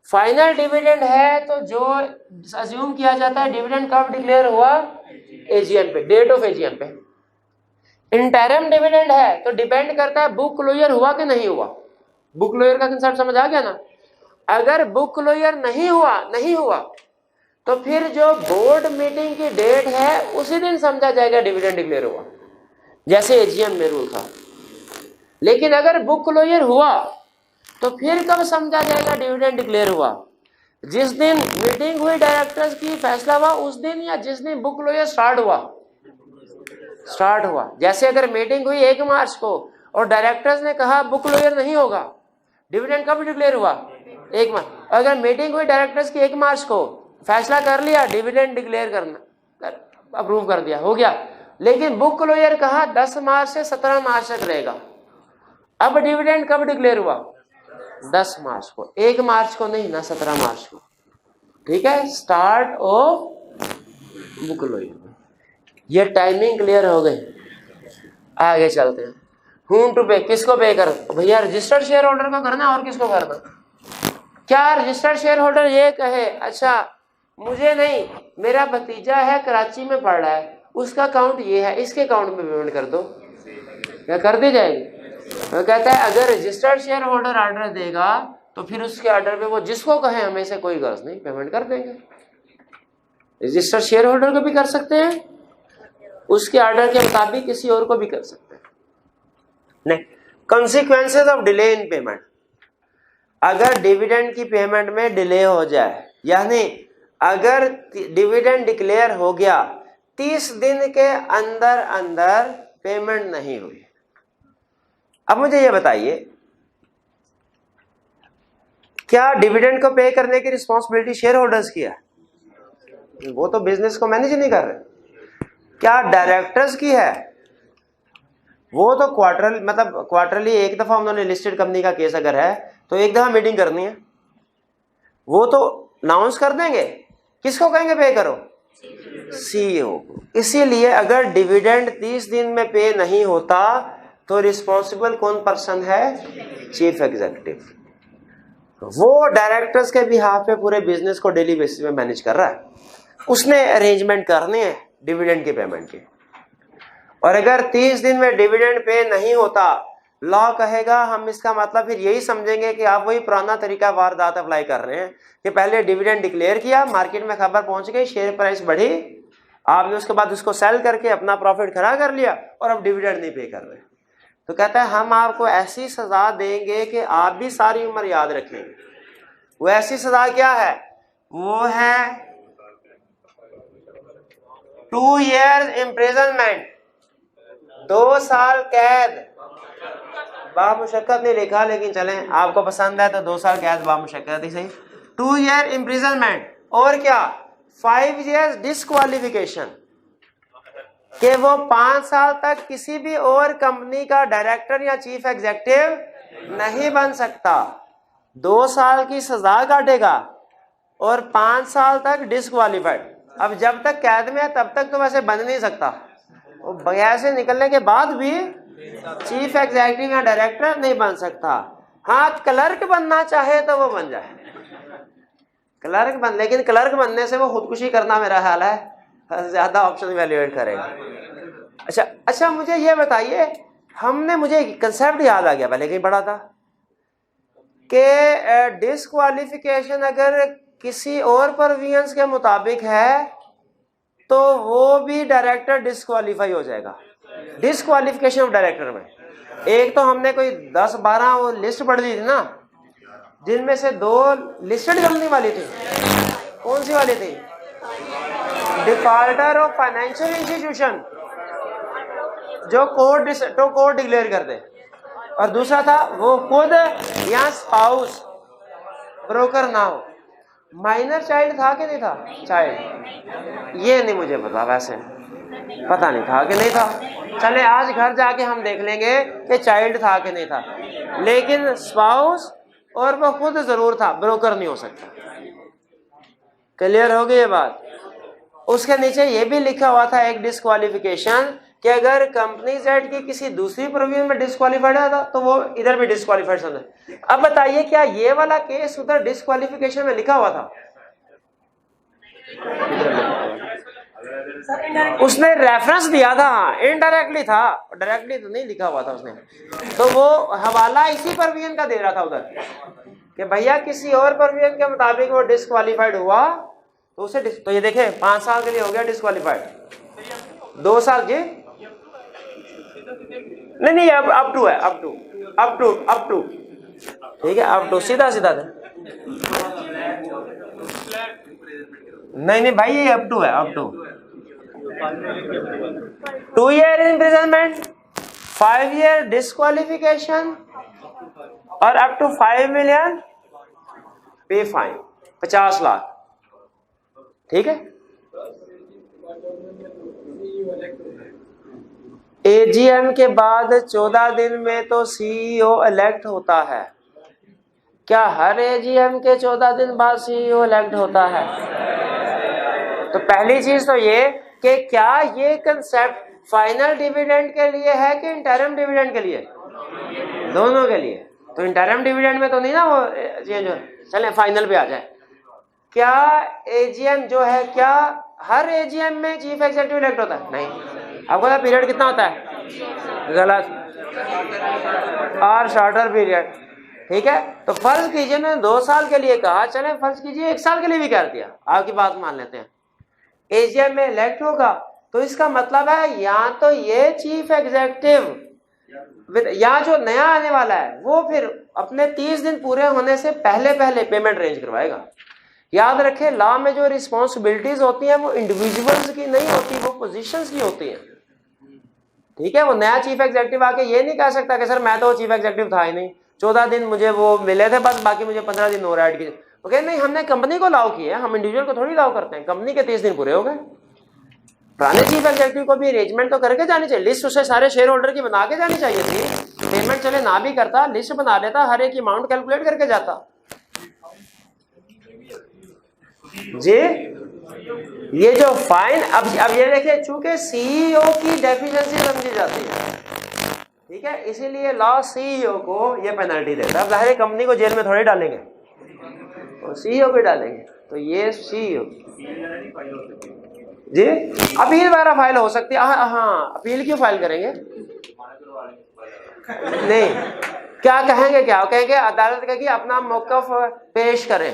फाइनल डिविडेंड है तो जो अज्यूम किया जाता है डिविडेंड कब डिक्लेयर हुआ, एजीएम पे, डेट ऑफ एजीएम पे। इंटरिम डिविडेंड है तो डिपेंड करता है बुक क्लोजर हुआ कि नहीं हुआ। बुक क्लोजर का कंसेप्ट समझ आ गया ना। अगर बुक क्लोजर नहीं हुआ तो फिर जो बोर्ड मीटिंग की डेट है उसी दिन समझा जाएगा डिविडेंड डिक्लेयर हुआ, जैसे एजीएम में रूल था। लेकिन अगर बुक क्लोजर हुआ तो फिर कब समझा जाएगा डिविडेंड डिक्लेयर हुआ, जिस दिन मीटिंग हुई डायरेक्टर्स की, फैसला हुआ उस दिन, या जिस दिन बुक क्लोजर स्टार्ट हुआ। जैसे अगर मीटिंग हुई 1 मार्च को और डायरेक्टर्स ने कहा बुक क्लोजर नहीं होगा, डिविडेंड कब डिक्लेयर हुआ, 1 मार्च। अगर मीटिंग हुई डायरेक्टर्स की 1 मार्च को, फैसला कर लिया डिविडेंड डिक्लेयर करना, अप्रूव कर दिया, हो गया। लेकिन बुक क्लोजर कहा 10 मार्च से 17 मार्च तक रहेगा। अब डिविडेंड कब डिक्लेयर हुआ, 10 मार्च को, 1 मार्च को नहीं ना, 17 मार्च को। ठीक है, स्टार्ट ऑफ बुक क्लोजर। ये टाइमिंग क्लियर हो गई। आगे चलते हैं। हूम टू पे, किसको पे कर, भैया रजिस्टर्ड शेयर होल्डर को करना और किसको करना। क्या रजिस्टर्ड शेयर होल्डर ये कहे अच्छा मुझे नहीं, मेरा भतीजा है कराची में पढ़ रहा है, उसका अकाउंट ये है, इसके अकाउंट में पेमेंट कर दो, क्या कर दी जाएगी। तो कहता है अगर रजिस्टर्ड शेयर होल्डर ऑर्डर देगा तो फिर उसके ऑर्डर पे वो जिसको कहे हमें से कोई गर्ज नहीं, पेमेंट कर देंगे। रजिस्टर्ड शेयर होल्डर को भी कर सकते हैं, उसके ऑर्डर के मुताबिक किसी और को भी कर सकते हैं। नहीं, consequences of delay in payment, अगर डिविडेंड की पेमेंट में डिले हो जाए, यानी अगर डिविडेंड डिक्लेयर हो गया 30 दिन के अंदर अंदर पेमेंट नहीं हुई। अब मुझे ये बताइए, क्या डिविडेंड को पे करने की रिस्पॉन्सिबिलिटी शेयर होल्डर्स की है? वो तो बिजनेस को मैनेज नहीं कर रहे। क्या डायरेक्टर्स की है? वो तो क्वार्टरली एक दफा उन्होंने लिस्टेड कंपनी का केस अगर है तो एक दफा मीटिंग करनी है, वो तो अनाउंस कर देंगे। किसको कहेंगे पे करो? सीईओ को। इसीलिए अगर डिविडेंड 30 दिन में पे नहीं होता तो रिस्पॉन्सिबल कौन पर्सन है? Chief executive. वो डायरेक्टर्स के बिहाफ पे पूरे बिजनेस को डेली बेसिस में मैनेज कर रहा है, उसने अरेंजमेंट करने हैं डिविडेंड के पेमेंट के। और अगर 30 दिन में डिविडेंड पे नहीं होता, लॉ कहेगा, हम इसका मतलब फिर यही समझेंगे कि आप वही पुराना तरीका वारदात अप्लाई कर रहे हैं कि पहले डिविडेंड डिक्लेयर किया, मार्केट में खबर पहुंच गई, शेयर प्राइस बढ़ी, आपने उसके बाद उसको सेल करके अपना प्रॉफिट खड़ा कर लिया और अब डिविडेंड नहीं पे कर रहे। तो कहता है हम आपको ऐसी सजा देंगे कि आप भी सारी उम्र याद रखेंगे। वो ऐसी सजा क्या है? वो है 2 years इम्प्रिजनमेंट, 2 साल कैद। बामुशक्कत नहीं लिखा, लेकिन चलें आपको पसंद है तो 2 साल कैद बामुशक्कत ही सही। 2 year इम्प्रिजनमेंट और क्या 5 years डिस्क्वालिफिकेशन, कि वो 5 साल तक किसी भी और कंपनी का डायरेक्टर या चीफ एग्जीक्यूटिव नहीं बन सकता। 2 साल की सजा काटेगा और 5 साल तक डिस्क्वालीफाइड। अब जब तक कैद में है तब तक तो वैसे बन नहीं सकता, वो बगैर से निकलने के बाद भी चीफ एग्जीक्यूटिव या डायरेक्टर नहीं बन सकता। हाँ, क्लर्क बनना चाहे तो वो बन जाए, क्लर्क बन, लेकिन क्लर्क बनने से वो खुदकुशी करना मेरा ख्याल है ज्यादा ऑप्शन वैल्यूएट करेगा। अच्छा मुझे ये बताइए, मुझे कंसेप्ट याद आ गया, पहले कहीं पढ़ा था कि डिस्क्वालिफिकेशन अगर किसी और प्रोविजंस के मुताबिक है तो वो भी डायरेक्टर डिस्क्वालीफाई हो जाएगा। डिस्क्वालिफिकेशन ऑफ डायरेक्टर में एक तो हमने कोई 10-12 वो लिस्ट पढ़ ली थी ना, जिनमें से 2 लिस्टेड कंपनी वाली थी। कौन सी वाली थी? डिफॉल्टर ऑफ फाइनेंशियल इंस्टीट्यूशन, जो कोड डिक्लेयर कर दे, और दूसरा था वो खुद या स्पाउस ब्रोकर ना हो। माइनर चाइल्ड था कि नहीं था? चाइल्ड, ये नहीं मुझे पता, वैसे पता नहीं था कि नहीं था। चले आज घर जाके हम देख लेंगे कि चाइल्ड था कि नहीं था, लेकिन स्पाउस और वो खुद जरूर था, ब्रोकर नहीं हो सकता। क्लियर हो गई ये बात? उसके नीचे ये भी लिखा हुआ था एक डिस्क्वालिफिकेशन कि अगर कंपनीज एक्ट की किसी दूसरी प्रोविजन में डिस्क्वालीफाइड है तो वो इधर भी डिस्क्वालीफाइड है। अब बताइए, क्या ये वाला केस उधर डिस्क्वालिफिकेशन में लिखा हुआ था? उसने रेफरेंस दिया था, इनडायरेक्टली था, डायरेक्टली तो नहीं लिखा हुआ था उसने। तो वो हवाला इसी प्रोविजन का दे रहा था उधर कि भैया किसी और प्रोविजन के मुताबिक वो डिस्क्वालीफाइड हुआ तो उसे तो ये देखे 5 साल के लिए हो गया डिस्क्वालीफाइड, 2 साल जी नहीं अप टू है, अप टू ठीक है, अप टू सीधा दे। नहीं भाई, ये अप टू है, up to 2 year imprisonment, 5 year disqualification और अप टू 5 million पे फाइन, 50 लाख। ठीक है, एजीएम के बाद 14 दिन में तो सीईओ इलेक्ट होता है। क्या हर एजीएम के 14 दिन बाद सीईओ इलेक्ट होता है? तो पहली चीज तो ये कि क्या ये कंसेप्ट फाइनल डिविडेंड के लिए है कि इंटरिम डिविडेंड के लिए? दोनों के लिए। तो इंटरिम डिविडेंड में तो नहीं ना वो चेंज हो। चलें फाइनल पे आ जाए। क्या एजीएम जो है, क्या हर एजीएम में चीफ एग्जीक्यूटिव इलेक्ट होता है? नहीं। आपको पता पीरियड कितना होता है? गलत, और शॉर्टर पीरियड। ठीक है, तो फर्ज कीजिए मैंने 2 साल के लिए कहा, चले फर्ज कीजिए 1 साल के लिए भी कर दिया, आपकी बात मान लेते हैं। एजीएम में इलेक्ट होगा, तो इसका मतलब है या तो ये चीफ एग्जीक्यूटिव या जो नया आने वाला है वो फिर अपने 30 दिन पूरे होने से पहले पहले पेमेंट अरेंज करवाएगा। याद रखें, लॉ में जो रिस्पॉन्सिबिलिटीज होती हैं वो इंडिविजुअल्स की नहीं होती, वो पोजीशंस की होती हैं। ठीक है, वो नया चीफ एग्जीक्यूटिव आके ये नहीं कह सकता कि सर मैं तो चीफ एग्जीक्यूटिव था ही नहीं, 14 दिन मुझे वो मिले थे बस, बाकी मुझे 15 दिन और ऐड किए। ओके, नहीं, हमने कंपनी को लाओ किया, हम इंडिविजुअल को थोड़ी लाओ करते हैं। कंपनी के 30 दिन पूरे हो गए, पुराने चीफ एग्जीक्यूटिव को भी अरेंजमेंट तो करके जानी चाहिए, लिस्ट उसे सारे शेयर होल्डर की बना के जानी चाहिए थी। पेमेंट चले ना भी करता, लिस्ट बना लेता, हर एक अमाउंट कैलकुलेट करके जाता। जी, ये जो फाइन, अब ये देखिए, चूंकि सीईओ की डेफिशिएंसी समझी जाती है, ठीक है, इसीलिए लॉ सीईओ को ये पेनल्टी देता है। अब जाहिर है कंपनी को जेल में थोड़ी डालेंगे, तो सीईओ को डालेंगे, तो ये सीईओ जी अपील वगैरह फाइल हो सकती है। हाँ, अपील क्यों फाइल करेंगे? नहीं, क्या कहेंगे, क्या कहेंगे, अदालत कहेगी अपना मौकफ पेश करें।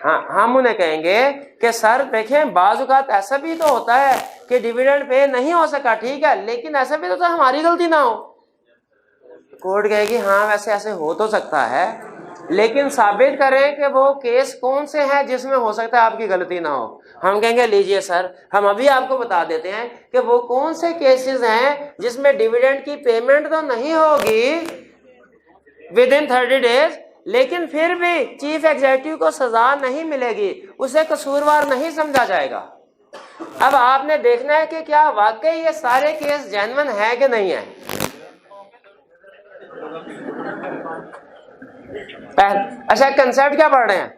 हाँ, हम उन्हें कहेंगे कि सर देखें, बाज़-औक़ात ऐसा भी तो होता है कि डिविडेंड पे नहीं हो सका, ठीक है, लेकिन ऐसा भी तो हमारी गलती ना हो। कोर्ट कहेगी हाँ वैसे ऐसे हो तो सकता है, लेकिन साबित करें कि वो केस कौन से हैं जिसमें हो सकता है आपकी गलती ना हो। हम कहेंगे लीजिए सर, हम अभी आपको बता देते हैं कि वो कौन से केसेस हैं जिसमें डिविडेंड की पेमेंट तो नहीं होगी विद इन 30 डेज, लेकिन फिर भी चीफ एग्जीक्यूटिव को सजा नहीं मिलेगी, उसे कसूरवार नहीं समझा जाएगा। अब आपने देखना है कि क्या वाकई ये सारे केस जेन्युइन है कि नहीं है। अच्छा, कंसेप्ट क्या पढ़ रहे हैं?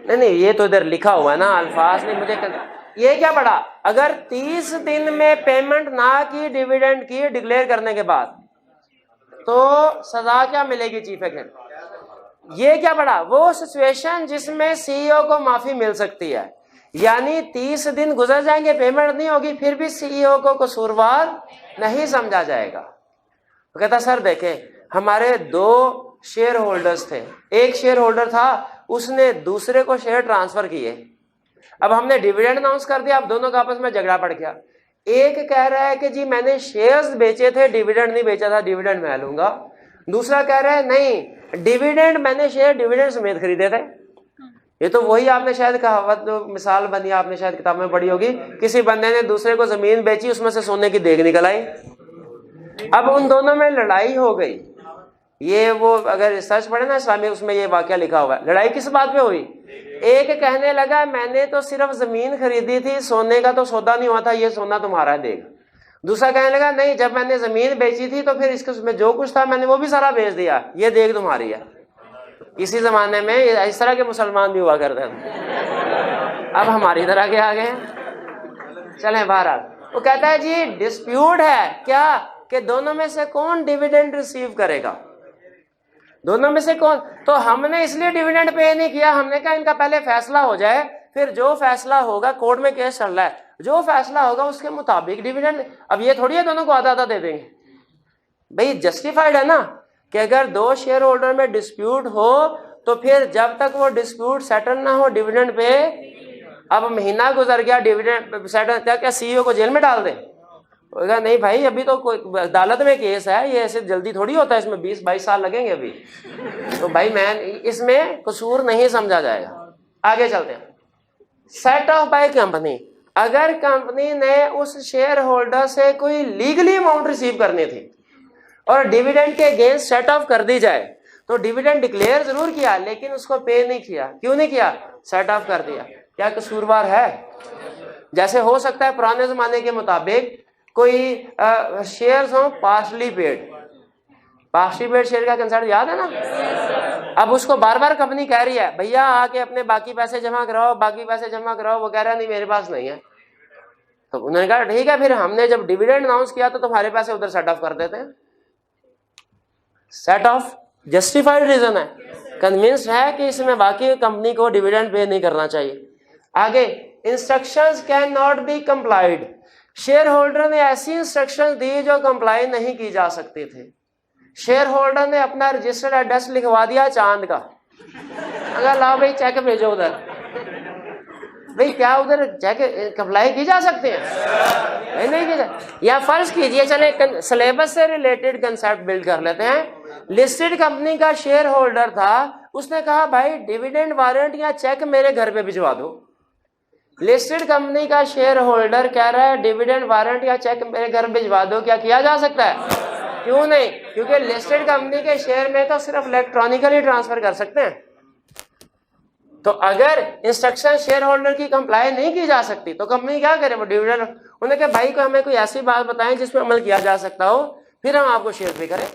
नहीं, ये तो इधर लिखा हुआ है ना, अल्फाज नहीं, मुझे ये क्या पढ़ा? अगर 30 दिन में पेमेंट ना की डिविडेंड की डिक्लेयर करने के बाद, तो सजा क्या मिलेगी चीफ एग्जीक्यूटिव। ये क्या पढ़ा? वो सिचुएशन जिसमें सीईओ को माफी मिल सकती है, यानी 30 दिन गुजर जाएंगे, पेमेंट नहीं होगी, फिर भी सीईओ को कसूरवार नहीं समझा जाएगा। तो कहता सर देखें, हमारे 2 शेयर होल्डर्स थे, एक शेयर होल्डर था उसने दूसरे को शेयर ट्रांसफर किए, अब हमने डिविडेंड अनाउंस कर दिया, अब दोनों का आपस में झगड़ा पड़ गया। एक कह रहा है कि जी मैंने शेयर्स बेचे थे, डिविडेंड नहीं बेचा था, डिविडेंड मैं लूंगा। दूसरा कह रहा है नहीं, डिविडेंड मैंने शेयर डिविडेंड समेत खरीदे थे। ये तो वही आपने शायद कहावत, मिसाल बनी, आपने शायद किताब में पढ़ी होगी, किसी बंदे ने दूसरे को जमीन बेची, उसमें से सोने की देग निकल आई। अब उन दोनों में लड़ाई हो गई। ये वो अगर रिसर्च पढ़े ना इस्लामी, उसमें ये वाकया लिखा हुआ है। लड़ाई किस बात पे हुई? एक कहने लगा मैंने तो सिर्फ जमीन खरीदी थी, सोने का तो सौदा नहीं हुआ था, ये सोना तुम्हारा देगा। दूसरा कहने लगा नहीं, जब मैंने जमीन बेची थी तो फिर इसमें जो कुछ था मैंने वो भी सारा बेच दिया, ये देग तुम्हारी है। इसी जमाने में इस तरह के मुसलमान भी हुआ करते हैं, अब हमारी तरह के आ गए। चलें, बहरहाल वो कहता है जी डिस्प्यूट है क्या कि दोनों में से कौन डिविडेंड रिसीव करेगा, दोनों में से कौन। तो हमने इसलिए डिविडेंड पे नहीं किया, हमने कहा इनका पहले फैसला हो जाए, फिर जो फैसला होगा, कोर्ट में केस चल रहा है, जो फैसला होगा उसके मुताबिक डिविडेंड। अब ये थोड़ी है दोनों को आधा आधा दे देंगे, भाई जस्टिफाइड है ना कि अगर 2 शेयर होल्डर में डिस्प्यूट हो तो फिर जब तक वो डिस्प्यूट सेटल ना हो डिविडेंड पे, अब महीना गुजर गया डिविडेंड सेटल, क्या सीईओ को जेल में डाल दे? होगा नहीं भाई, अभी तो कोई अदालत में केस है, ये ऐसे जल्दी थोड़ी होता है, इसमें 20-22 साल लगेंगे अभी, तो भाई मैं इसमें कसूर नहीं समझा जाएगा। आगे चलते हैं। सेट ऑफ बाय कंपनी, अगर कंपनी ने उस शेयर होल्डर से कोई लीगली अमाउंट रिसीव करनी थी और डिविडेंड के अगेंस्ट सेट ऑफ कर दी जाए, तो डिविडेंड डिक्लेयर जरूर किया लेकिन उसको पे नहीं किया। क्यों नहीं किया? सेट ऑफ कर दिया। क्या कसूरवार है? जैसे हो सकता है पुराने जमाने के मुताबिक कोई शेयर्स हो partially paid, partially paid share का कंसेप्ट याद है ना। अब उसको बार बार कंपनी कह रही है भैया आके अपने बाकी पैसे जमा कराओ, बाकी पैसे जमा कराओ, वो कह रहा नहीं मेरे पास नहीं है। तो उन्होंने कहा ठीक है, फिर हमने जब डिविडेंड अनाउंस किया तो तुम्हारे पैसे उधर सेट ऑफ कर देते हैं। सेट ऑफ जस्टिफाइड रीजन है, कन्विंस्ड है कि इसमें बाकी कंपनी को डिविडेंड पे नहीं करना चाहिए। आगे, instructions can not B complied, share holder ने ऐसी इंस्ट्रक्शंस दी जो कंप्लाई नहीं की जा सकती थी। शेयर होल्डर ने अपना रजिस्टर्ड एड्रेस लिखवा दिया चांद का, अगर लाओ भाई चेक भेजो उधर, भाई क्या उधर चेक अप्लाई की जा सकते हैं? नहीं की जा। या फर्ज कीजिए चले सिलेबस से रिलेटेड कंसेप्ट बिल्ड कर लेते हैं। लिस्टेड कंपनी का शेयर होल्डर था, उसने कहा भाई डिविडेंड वारंट या चेक मेरे घर पे भिजवा दो। लिस्टेड कंपनी का शेयर होल्डर कह रहा है डिविडेंड वारंट या चेक मेरे घर भिजवा दो, क्या किया जा सकता है? क्यों नहीं? क्योंकि लिस्टेड कंपनी के शेयर में तो सिर्फ इलेक्ट्रॉनिकली ट्रांसफर कर सकते हैं। तो अगर इंस्ट्रक्शन शेयर होल्डर की कंप्लाई नहीं की जा सकती तो कंपनी क्या करे? वो डिविडेंड, उन्होंने कहा भाई को हमें कोई ऐसी बात बताएं जिसमें अमल किया जा सकता हो, फिर हम आपको शेयर पे करें।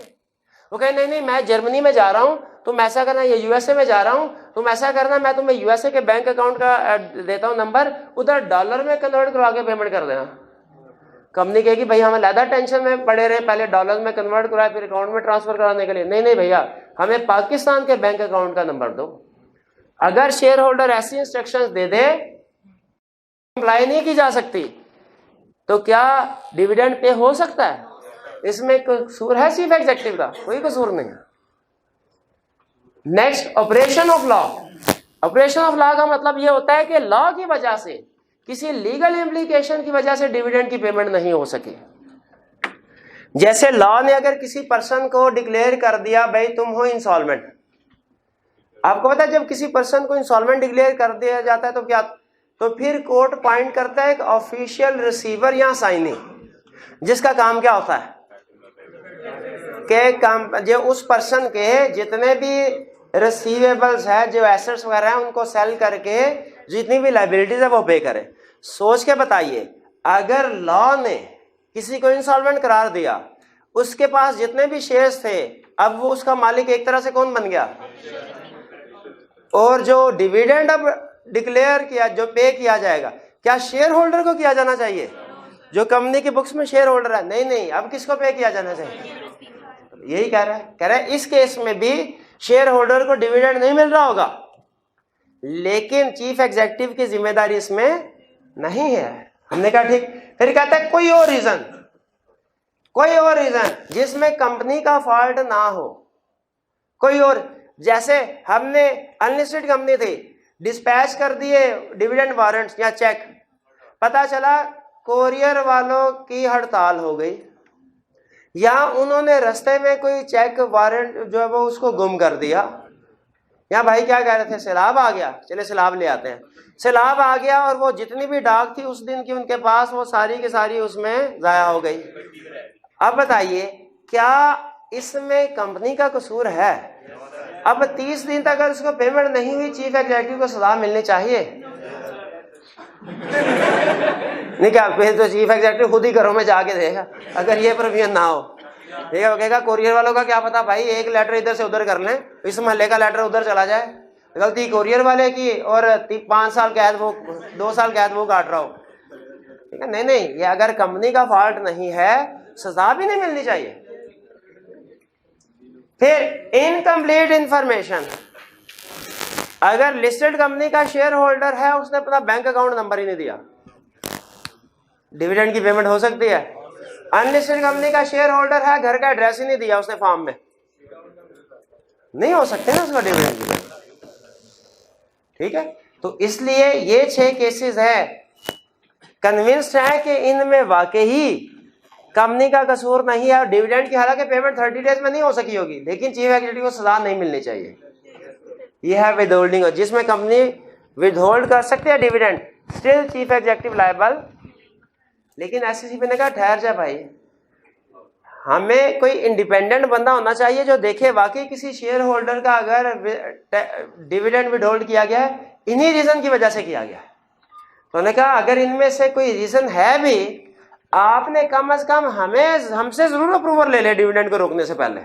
वो कहे नहीं मैं जर्मनी में जा रहा हूं, तुम ऐसा करना, ये यूएसए में जा रहा हूं, तुम ऐसा करना, मैं तुम्हें यूएसए के बैंक अकाउंट का देता हूं नंबर, उधर डॉलर में कन्वर्ट करवा के पेमेंट कर देना। कंपनी कहेगी भाई हमें ज्यादा टेंशन में पड़े रहे, पहले डॉलर में कन्वर्ट कराए फिर अकाउंट में ट्रांसफर कराने के लिए। नहीं भैया, हमें पाकिस्तान के बैंक अकाउंट का नंबर दो। अगर शेयर होल्डर ऐसी इंस्ट्रक्शंस दे दे, अप्लाई नहीं की जा सकती, तो क्या डिविडेंड पे हो सकता है? इसमें कसूर है चीफ एग्जीक्यूटिव का? कोई कसूर नहीं है। Next, operation of law. Operation of law का मतलब यह होता है कि लॉ की वजह से, किसी लीगल इम्प्लीकेशन की वजह से डिविडेंड की पेमेंट नहीं हो सकी। जैसे लॉ ने अगर किसी पर्सन को डिक्लेयर कर दिया भाई तुम हो इंसॉल्वेंट, आपको पता है जब किसी पर्सन को इंसॉल्वेंट डिक्लेयर कर दिया जाता है तो क्या, तो फिर कोर्ट पॉइंट करता है एक ऑफिशियल रिसीवर या साइनी, जिसका काम क्या होता है कि काम जो उस पर्सन के जितने भी रिसीवेबल्स है, जो एसेट्स वगैरह हैं, उनको सेल करके जितनी भी लाइबिलिटीज है वो पे करे। सोच के बताइए, अगर लॉ ने किसी को इंसॉल्वेंट करार दिया, उसके पास जितने भी शेयर्स थे, अब वो उसका मालिक एक तरह से कौन बन गया? और जो डिविडेंड अब डिक्लेयर किया, जो पे किया जाएगा, क्या शेयर होल्डर को किया जाना चाहिए? जो कंपनी की बुक्स में शेयर होल्डर है? नहीं, अब किसको पे किया जाना चाहिए? यही कह रहा है इस केस में भी शेयर होल्डर को डिविडेंड नहीं मिल रहा होगा, लेकिन चीफ एग्जीक्यूटिव की जिम्मेदारी इसमें नहीं है। हमने कहा ठीक। फिर कहता है कोई और रीजन जिसमें कंपनी का फॉल्ट ना हो, कोई और, जैसे हमने अनलिस्टेड कंपनी थी, डिस्पैच कर दिए डिविडेंड वारंट्स या चेक, पता चला कोरियर वालों की हड़ताल हो गई, या उन्होंने रास्ते में कोई चेक वारंट जो है वो उसको गुम कर दिया, या भाई क्या कह रहे थे सैलाब आ गया, चले सैलाब ले आते हैं, सैलाब आ गया और वो जितनी भी डाक थी उस दिन की उनके पास, वो सारी की सारी उसमें जाया हो गई। अब बताइए क्या इसमें कंपनी का कसूर है? अब 30 दिन तक अगर उसको पेमेंट नहीं हुई, चीफ एग्जीक्यूटिव को सजा मिलनी चाहिए? नहीं क्या? फिर तो चीफ एग्जीक्यूटिव खुद ही घरों में जाके देगा अगर ये प्रोविजन ना हो। ठीक है, वो कहेगा कोरियर वालों का क्या पता भाई, एक लेटर इधर से उधर कर लें, इस महल्ले का लेटर उधर चला जाए, गलती कोरियर वाले की और 5 साल कैद वो, 2 साल कैद वो काट रहा हो। ठीक है, नहीं, ये अगर कंपनी का फॉल्ट नहीं है, सजा भी नहीं मिलनी चाहिए। फिर इनकम्प्लीट इंफॉर्मेशन, अगर लिस्टेड कंपनी का शेयर होल्डर है, उसने अपना बैंक अकाउंट नंबर ही नहीं दिया, डिविडेंड की पेमेंट हो सकती है? अनलिस्टेड कंपनी का शेयर होल्डर है, घर का एड्रेस ही नहीं दिया उसने फॉर्म में, नहीं हो सकते ना उसका डिविडेंड की पेमेंट। ठीक है, तो इसलिए ये 6 केसेस है, कन्विंस्ड है कि इनमें वाकई कंपनी का कसूर नहीं है, और डिविडेंड की हालांकि पेमेंट 30 डेज में नहीं हो सकी होगी, लेकिन चीफ एग्जीक्यूटिव को सजा नहीं मिलनी चाहिए। यह है विदहोल्डिंग, जिसमें कंपनी विदहोल्ड कर सकते हैं dividend, still chief executive liable. लेकिन एससीसीपी ने कहा ठहर जा भाई, हमें कोई इंडिपेंडेंट बंदा होना चाहिए जो देखे वाकई किसी शेयर होल्डर का अगर डिविडेंड विदहोल्ड किया गया है, इन्हीं रीजन की वजह से किया गया है। तो उन्होंने कहा अगर इनमें से कोई रीजन है भी, आपने कम से कम हमसे जरूर अप्रूवल ले ले डिविडेंड को रोकने से पहले।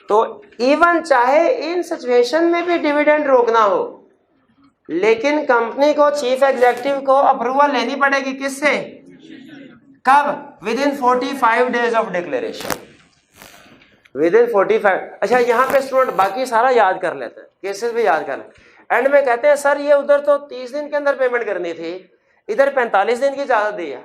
तो इवन चाहे इन सिचुएशन में भी डिविडेंड रोकना हो, लेकिन कंपनी को चीफ एग्जीक्यूटिव को अप्रूवल लेनी पड़ेगी, किससे? कब? With in 45 days of declaration, with in 45। अच्छा, यहाँ पे स्टूडेंट बाकी सारा याद कर लेते हैं, केसेस भी याद कर लेते। एंड में कहते हैं सर ये उधर तो 30 दिन के अंदर पेमेंट करनी थी, इधर 45 दिन की इजाजत दी है।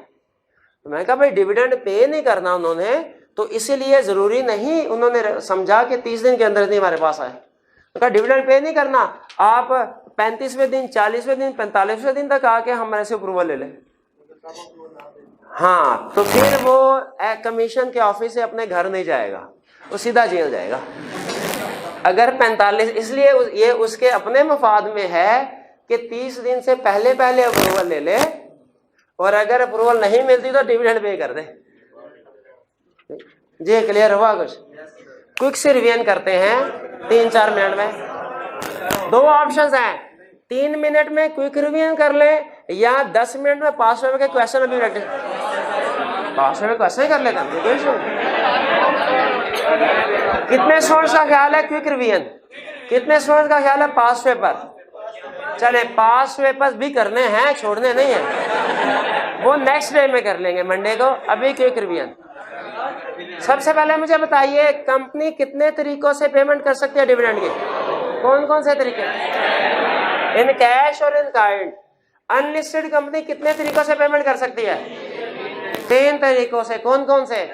तो मैं कहा भाई डिविडेंड पे नहीं करना उन्होंने, तो इसीलिए जरूरी नहीं, उन्होंने समझा कि 30 दिन के अंदर नहीं हमारे पास आए, तो कहा डिविडेंड पे नहीं करना, आप 35वें दिन, 40वें दिन, 45वें दिन तक आके हमारे से अप्रूवल ले ले, हाँ, तो फिर वो कमीशन के ऑफिस से अपने घर नहीं जाएगा, वो सीधा जेल जाएगा। अगर 45, इसलिए ये उसके अपने मफाद में है कि 30 दिन से पहले पहले अप्रूवल ले ले, और अगर अप्रूवल नहीं मिलती तो डिविडेंड पे कर दे। जी क्लियर हुआ? कुछ क्विक से रिवीजन करते हैं 3-4 मिनट में। 2 ऑप्शंस हैं, 3 मिनट में क्विक रिवीजन कर ले या 10 मिनट में पास पेपर के क्वेश्चन अभी प्रैक्टिस। पास पेपर क्वेश्चन कर लेते हैं, कोई इशू नहीं। कितने स्टूडेंट्स का ख्याल है क्विक रिवीजन? कितने स्टूडेंट्स का ख्याल है पास पेपर? चले पास पेपर भी करने हैं, छोड़ने नहीं है, वो नेक्स्ट डे में कर लेंगे, मंडे को। अभी क्विक रिवीजन। सबसे पहले मुझे बताइए, कंपनी कितने तरीकों से पेमेंट कर सकती है डिविडेंड के? कौन कौन से तरीके? इन कैश और इन काइंड। अनलिस्टेड कंपनी कितने तरीकों से पेमेंट कर सकती है? 3 तरीकों से। कौन कौन से?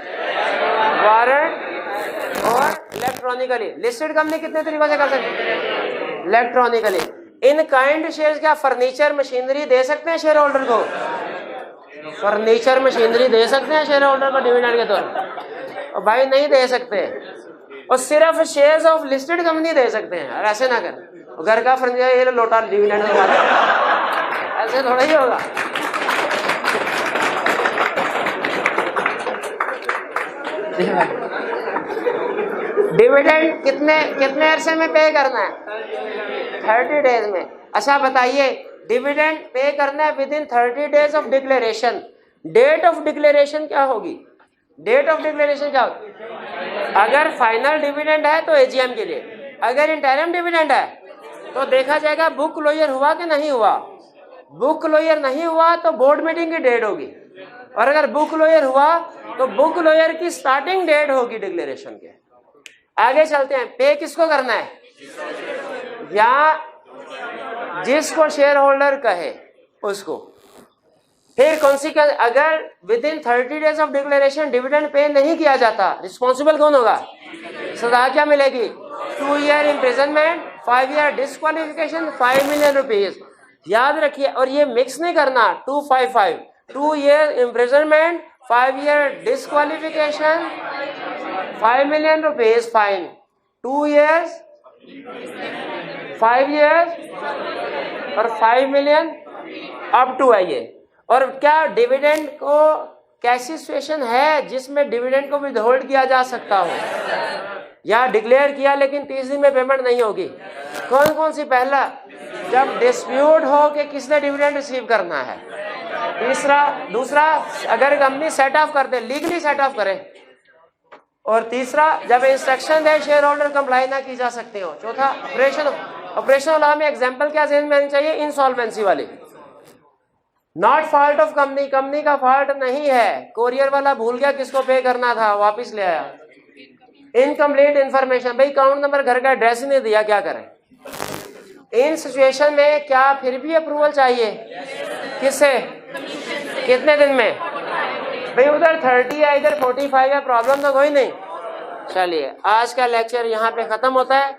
वारंट और इलेक्ट्रॉनिकली। लिस्टेड कंपनी कितने तरीकों से कर सकती है? इलेक्ट्रॉनिकली। इन काइंड शेयर्स क्या फर्नीचर मशीनरी दे सकते हैं शेयर होल्डर को? फर्नीचर मशीनरी दे सकते हैं शेयर होल्डर को डिविडेंड के तौर पर? और भाई नहीं दे सकते, और सिर्फ शेयर्स ऑफ लिस्टेड कंपनी दे सकते हैं। और ऐसे ना कर, घर का फर्नीचर ये लोटा डिविडेंड में, ऐसे थोड़ा ही होगा। डिविडेंड कितने अरसे में पे करना है? 30 डेज में। अच्छा बताइए, डिविडेंड पे करना है within 30 days of declaration. Date of declaration क्या होगी? डेट ऑफ डिक्लेरेशन क्या होगी? अगर फाइनल डिविडेंड है तो एजीएम के लिए, अगर इंटरिम डिविडेंड है तो देखा जाएगा बुक क्लोजर हुआ कि नहीं हुआ। बुक क्लोजर नहीं हुआ तो बोर्ड मीटिंग की डेट होगी, और अगर बुक क्लोजर हुआ तो बुक क्लोजर की स्टार्टिंग डेट होगी डिक्लेरेशन के। आगे चलते हैं, पे किसको करना है? या जिसको शेयर होल्डर कहे उसको। फिर कॉन्सिक्वेंस, अगर with in 30 days of declaration dividend pay नहीं किया जाता, रिस्पॉन्सिबल कौन होगा? सजा क्या मिलेगी? 2 year imprisonment, 5 year disqualification, 5 million rupees. याद रखिए, और ये मिक्स नहीं करना, 255, 2 year imprisonment, 5 year disqualification, 5 million rupees fine, 2 years, 5 years और 5 मिलियन अप टू है ये। और क्या डिविडेंड को कैसी सिचुएशन है जिसमें डिविडेंड को विदहोल्ड किया जा सकता हो, या डिक्लेयर किया लेकिन 30 दिन में पेमेंट नहीं होगी? कौन कौन सी? पहला, जब डिस्प्यूट हो कि किसने डिविडेंड रिसीव करना है। दूसरा, अगर कंपनी सेट ऑफ कर दे, लीगली सेट ऑफ करे। और तीसरा, जब इंस्ट्रक्शन दे शेयर होल्डर कंप्लाई ना की जा सकते हो। चौथा, ऑपरेशनल लॉ में एग्जांपल क्या ज़हन में आनी चाहिए? इंसॉल्वेंसी वाली। Not fault of company, company का फॉल्ट नहीं है, कोरियर वाला भूल गया किसको पे करना था, वापस ले आया। इनकम्प्लीट इंफॉर्मेशन, भाई अकाउंट नंबर, घर का एड्रेस ही नहीं दिया, क्या करें? इन सिचुएशन में क्या फिर भी अप्रूवल चाहिए? किससे? कितने दिन में? भाई उधर 30 है, इधर 45 है, प्रॉब्लम तो कोई नहीं। चलिए, आज का लेक्चर यहाँ पे खत्म होता है।